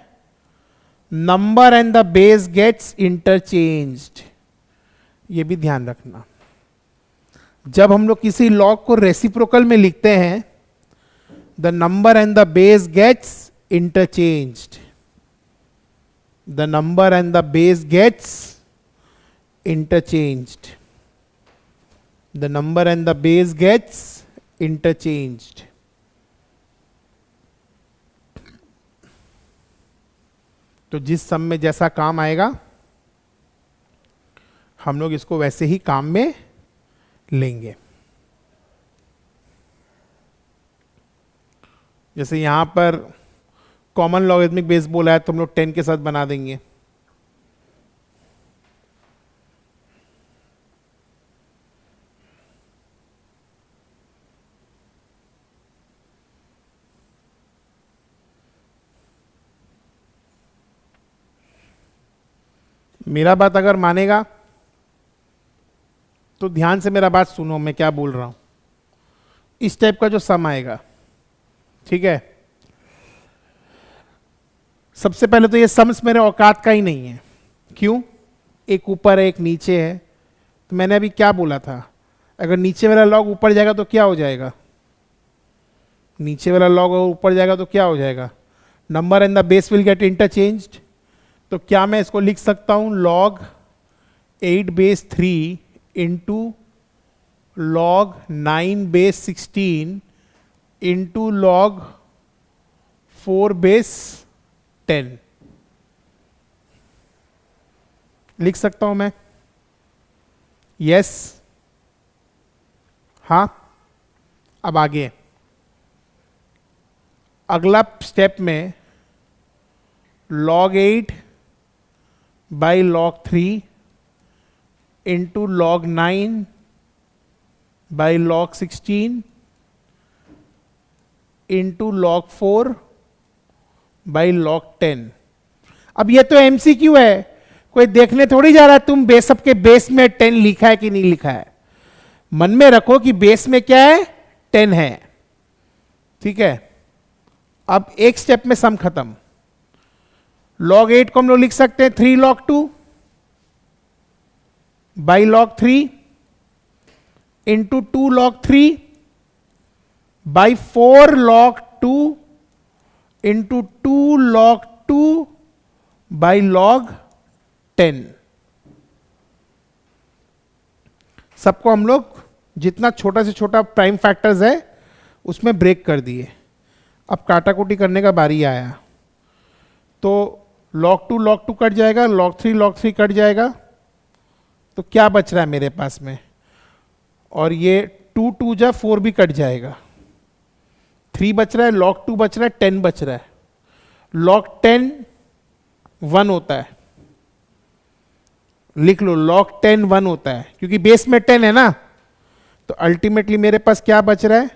number and the base gets interchanged. ये भी ध्यान रखना, जब हम लोग किसी log को रेसिप्रोकल में लिखते हैं, the number and the base gets interchanged. The number and the base gets interchanged. The number and the base gets interchanged. तो जिस सम में जैसा काम आएगा हम लोग इसको वैसे ही काम में लेंगे। जैसे यहां पर कॉमन लॉगरिथमिक बेस बोला है तो हम लोग 10 के साथ बना देंगे। मेरा बात अगर मानेगा तो ध्यान से मेरा बात सुनो, मैं क्या बोल रहा हूं। इस टाइप का जो सम आएगा, ठीक है, सबसे पहले तो ये सम्स मेरे औकात का ही नहीं है। क्यों? एक ऊपर है एक नीचे है। तो मैंने अभी क्या बोला था, अगर नीचे वाला लॉग ऊपर जाएगा तो क्या हो जाएगा, नीचे वाला लॉग ऊपर जाएगा तो क्या हो जाएगा, number and the base will get interchanged. तो क्या मैं इसको लिख सकता हूं log 8 base 3 into log 9 base 16 into log 4 base 10 लिख सकता हूं मैं? यस, हाँ। अब आगे अगला स्टेप में log 8 by log 3 into log 9 by log 16 into log 4 by log 10। अब ये तो MCQ है, कोई देखने थोड़ी जा रहा है तुम बेस सबके बेस में 10 लिखा है कि नहीं लिखा है। मन में रखो कि बेस में क्या है, 10 है, ठीक है। अब एक स्टेप में सम खत्म। log 8 को हम लोग लिख सकते हैं 3 log 2 by log 3 into 2 log 3 by 4 log 2 into 2 log 2 by log 10। सबको हम लोग जितना छोटा से छोटा प्राइम फैक्टर्स है उसमें ब्रेक कर दिए। अब काटाकुटी करने का बारी आया, तो log 2 कट जाएगा, log 3 कट जाएगा, तो क्या बच रहा है मेरे पास में, और ये 2 2 जा 4 भी कट जाएगा, 3 बच रहा है, log 2 बच रहा है, 10 बच रहा है। log 10 1 होता है, लिख लो log 10 1 होता है, क्योंकि बेस में 10 है ना। तो अल्टीमेटली मेरे पास क्या बच रहा है,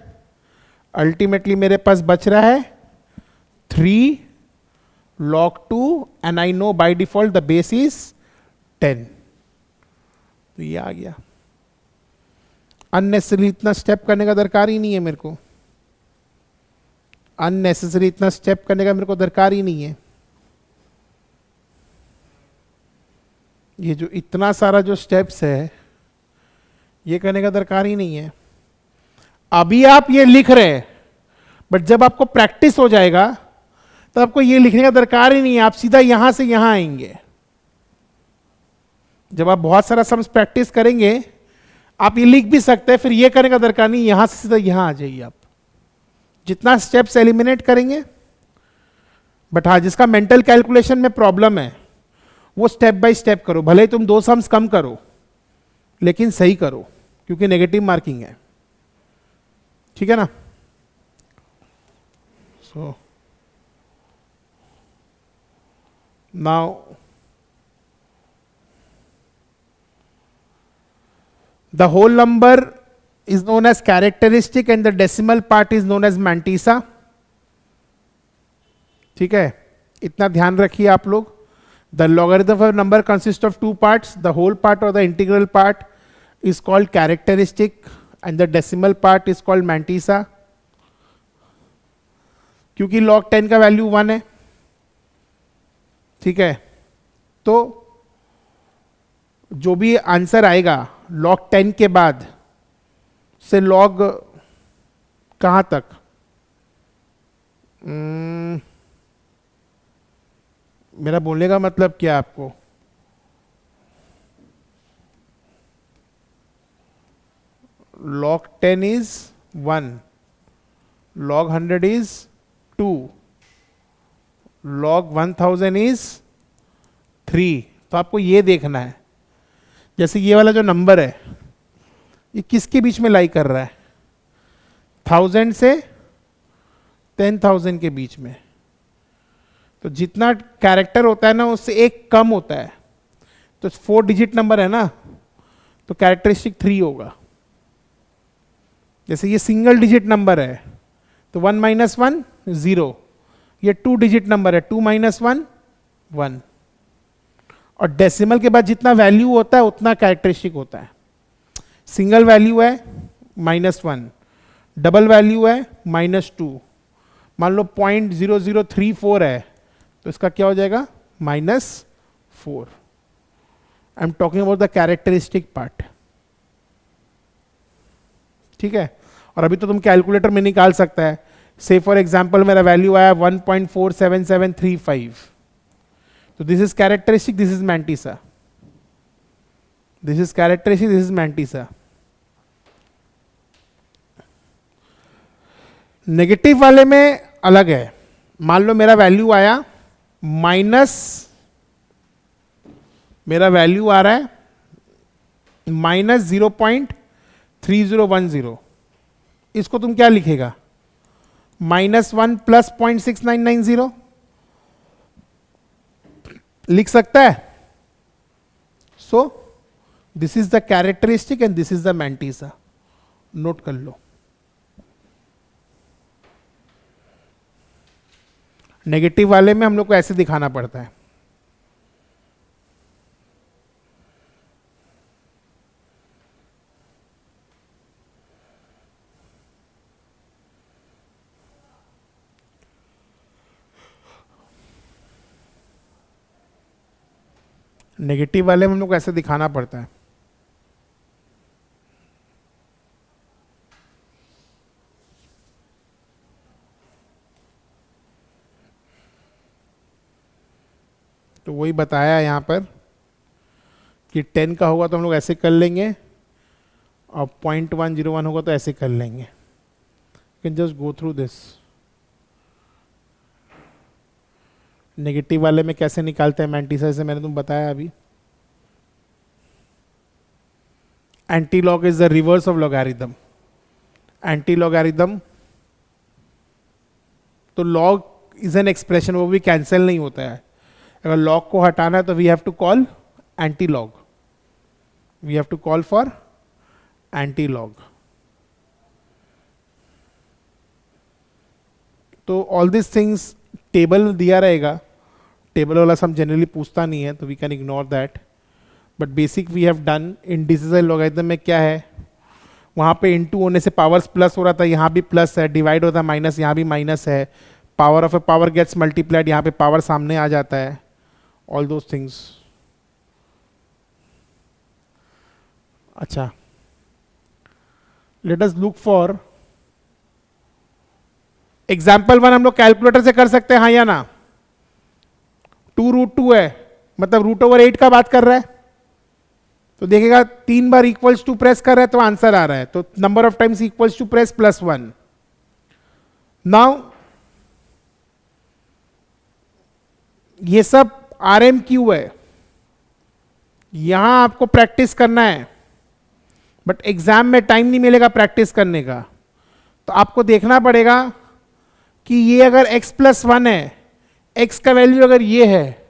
अल्टीमेटली मेरे पास बच रहा है 3 log 2 and I know by default the base is 10। तो ये आ गया। अननेसेसरी इतना स्टेप करने का दरकार ही नहीं है मेरे को, अननेसेसरी इतना स्टेप करने का मेरे को दरकार ही नहीं है। ये जो इतना सारा जो स्टेप्स है ये करने का दरकार ही नहीं है। अभी आप ये लिख रहे हैं, बट जब आपको प्रैक्टिस हो जाएगा तो आपको ये लिखने का दरकार ही नहीं है, आप सीधा यहां से यहां आएंगे। जब आप बहुत सारा सम्स प्रैक्टिस करेंगे, आप ये लिख भी सकते हैं, फिर ये करने का दरकार नहीं, यहां से सीधा यहां आ जाइए आप, जितना स्टेप्स एलिमिनेट करेंगे। बट हाँ, जिसका मेंटल कैलकुलेशन में प्रॉब्लम है वो स्टेप बाय स्टेप करो, भले ही तुम 2 सम्स कम करो लेकिन सही करो, क्योंकि नेगेटिव मार्किंग है, ठीक है ना। So now the whole number is known as characteristic and the decimal part is known as mantissa, ठीक है, इतना ध्यान रखिए आप लोग। the logarithm of number consists of 2 parts, the whole part or the integral part is called characteristic and the decimal part is called mantissa, क्योंकि log 10 का value 1 है, ठीक है। तो जो भी आंसर आएगा log 10 के बाद से log कहां तक, मेरा बोलने का मतलब क्या है आपको, log 10 is 1, log 100 is 2, log 1000 is 3। तो आपको ये देखना है, जैसे ये वाला जो नंबर है ये किसके बीच में लाई कर रहा है, 1000 से 10,000 के बीच में। तो जितना कैरेक्टर होता है ना उससे एक कम होता है, तो 4 डिजिट नंबर है ना, तो कैरेक्टरिस्टिक 3 होगा। जैसे ये सिंगल डिजिट नंबर है तो 1 - 1 0, ये 2 डिजिट नंबर है, 2 - 1 1। और डेसिमल के बाद जितना वैल्यू होता है उतना कैरेक्टरिस्टिक होता है। सिंगल वैल्यू है -1, डबल वैल्यू है -2, मान लो 0.0034 है तो इसका क्या हो जाएगा -4। I am talking about the characteristic part, ठीक है। और अभी तो तुम कैलकुलेटर में निकाल सकता है, से फॉर एग्जांपल मेरा वैल्यू आया 1.47735, तो this is characteristic, this is mantissa, this is characteristic, this is mantissa. Negative वाले में अलग है, मान लो मेरा वैल्यू आया मेरा वैल्यू आ रहा है -0.3010, इसको तुम क्या लिखेगा, -1 + 0.6990 लिख सकता है। सो this is the characteristic and this is the mantissa, note कर लो। नेगेटिव वाले में हम लोग को ऐसे दिखाना पड़ता है, नेगेटिव वाले में हम लोग को ऐसे दिखाना पड़ता है। तो वही बताया यहाँ पर कि 10 का होगा तो हम लोग ऐसे कर लेंगे, और 0.101 होगा तो ऐसे कर लेंगे। Can just go through this. Negative वाले में कैसे निकालते हैं मैंटिसा, से मैंने तुम बताया अभी। Anti log is the reverse of logarithm. Anti logarithm तो लॉग इज एन एक्सप्रेशन, वो भी कैंसिल नहीं होता है। अगर लॉग को हटाना है तो we have to call anti log, we have to call for anti log. तो ऑल दिस थिंग्स टेबल दिया रहेगा, टेबल वाला सम जनरली पूछता नहीं है तो we can ignore that, but basic we have done. इंडिसिजल लॉगरिथम में क्या है, वहाँ पे इनटू होने से पावर्स प्लस हो रहा था, यहाँ भी प्लस है, डिवाइड होता है माइनस, यहाँ भी माइनस है, power of a power gets multiplied, यहाँ पे पावर सामने आ जाता है, ऑल दोज थिंग्स। अच्छा, let us look for example 1। हम लोग कैलकुलेटर से कर सकते हैं, हाँ या ना। 2√2 है, मतलब √8 का बात कर रहा है, तो देखेगा 3 बार इक्वल्स टू प्रेस कर रहा है तो आंसर आ रहा है, तो number of times equals to press +1. Now ये सब RMQ है, यहां आपको प्रैक्टिस करना है, बट एग्जाम में टाइम नहीं मिलेगा प्रैक्टिस करने का. तो आपको देखना पड़ेगा कि ये अगर x+1 है, x का वैल्यू अगर ये है,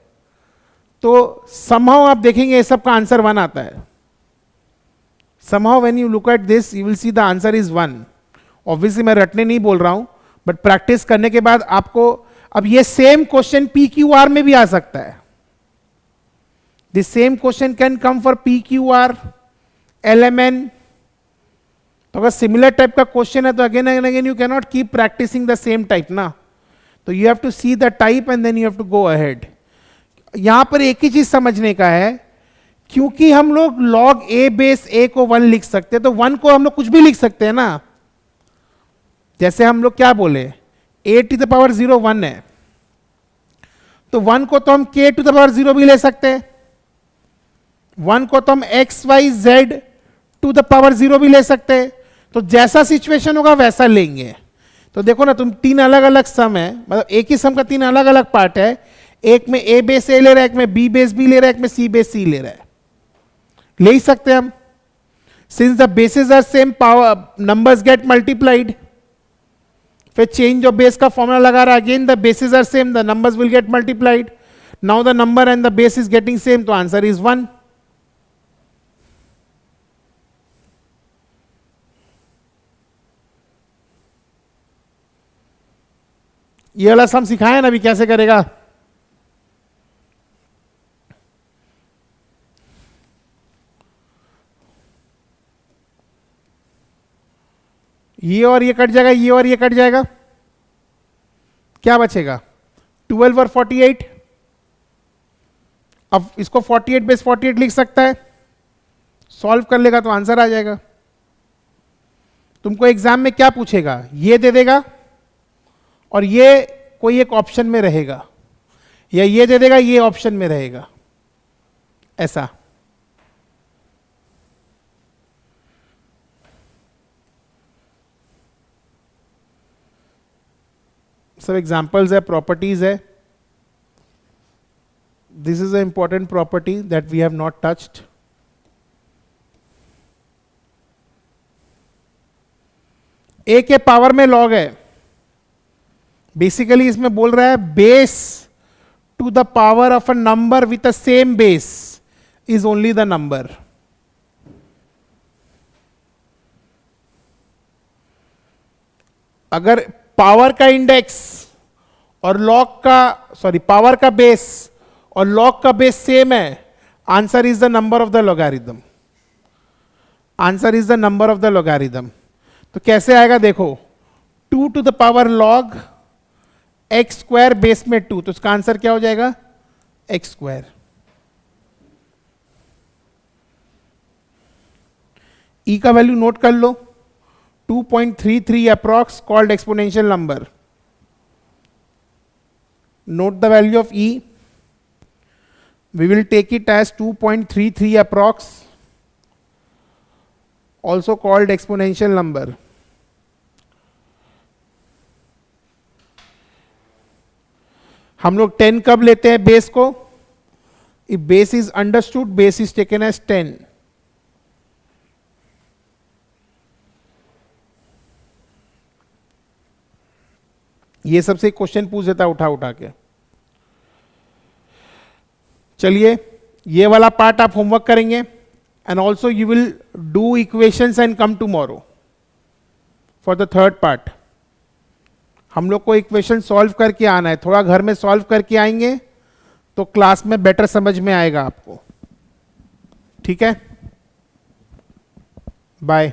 तो somehow आप देखेंगे ये सब का आंसर 1 आता है. somehow when you look at this you will see the answer is 1. Obviously मैं रटने नहीं बोल रहा हूं, बट प्रैक्टिस करने के बाद आपको, अब ये सेम क्वेश्चन PQR में भी आ सकता है. This same question can come for PQR, LMN. तो अगर सिमिलर टाइप का क्वेश्चन है तो again and again you can not keep practising the same type ना. तो you have to see the type and then you have to go ahead. यहां पर एक ही चीज समझने का है, क्योंकि हम लोग log a बेस a को 1 लिख सकते हैं, तो 1 को हम लोग कुछ भी लिख सकते हैं ना. जैसे हम लोग क्या बोले, a⁻0 1 है, तो 1 को तो हम k⁻0 भी ले सकते हैं, 1 को तो हम xyz⁻0 भी ले सकते हैं. तो जैसा सिचुएशन होगा वैसा लेंगे. तो देखो ना, तुम 3 अलग अलग सम है, मतलब एक ही सम का 3 अलग अलग पार्ट है. एक में a बेस a ले रहा है, एक में b बेस b ले रहा है, एक में c बेस c ले रहा है. ले ही सकते हैं हम. Since the bases are same, power numbers get multiplied. फिर चेंज ऑफ बेस का फॉर्मूला लगा रहा है, again the bases are same, the numbers will get multiplied. Now the number and the base is getting same, तो answer is 1. ये वाला सम सिखाया ना अभी कैसे करेगा. ये और ये कट जाएगा, ये और ये कट जाएगा, क्या बचेगा 12 और 48. अब इसको 48 बेस 48 लिख सकता है, सॉल्व कर लेगा तो आंसर आ जाएगा. तुमको एग्जाम में क्या पूछेगा, ये दे देगा और ये कोई एक ऑप्शन में रहेगा, या ये दे देगा ये ऑप्शन में रहेगा, ऐसा. सब एग्जाम्पल्स है, प्रॉपर्टीज है. This is a important property that we have not touched. a के पावर में log है. बेसिकली इसमें बोल रहा है base to the power of a number with the same base is only the number. अगर पावर का इंडेक्स और लॉग का, सॉरी, पावर का बेस और लॉग का बेस सेम है, answer is the number of the logarithm. Answer is the number of the logarithm. तो कैसे आएगा देखो, 2 to the power log x² base में 2, तो इसका आंसर क्या हो जाएगा x². e का वैल्यू नोट कर लो, 2.33 approx called exponential number. Note the value of e. We will take it as 2.33 approx, also called exponential number. हम लोग 10 कब लेते हैं बेस को, if base is understood, base is taken as 10. ये सबसे क्वेश्चन पूछ देता है उठा उठा के. चलिए, ये वाला पार्ट आप होमवर्क करेंगे, and also you will do equations and come tomorrow for the third part. हम लोग को इक्वेशन सॉल्व करके आना है, थोड़ा घर में सॉल्व करके आएंगे तो क्लास में बेटर समझ में आएगा आपको. ठीक है, बाय.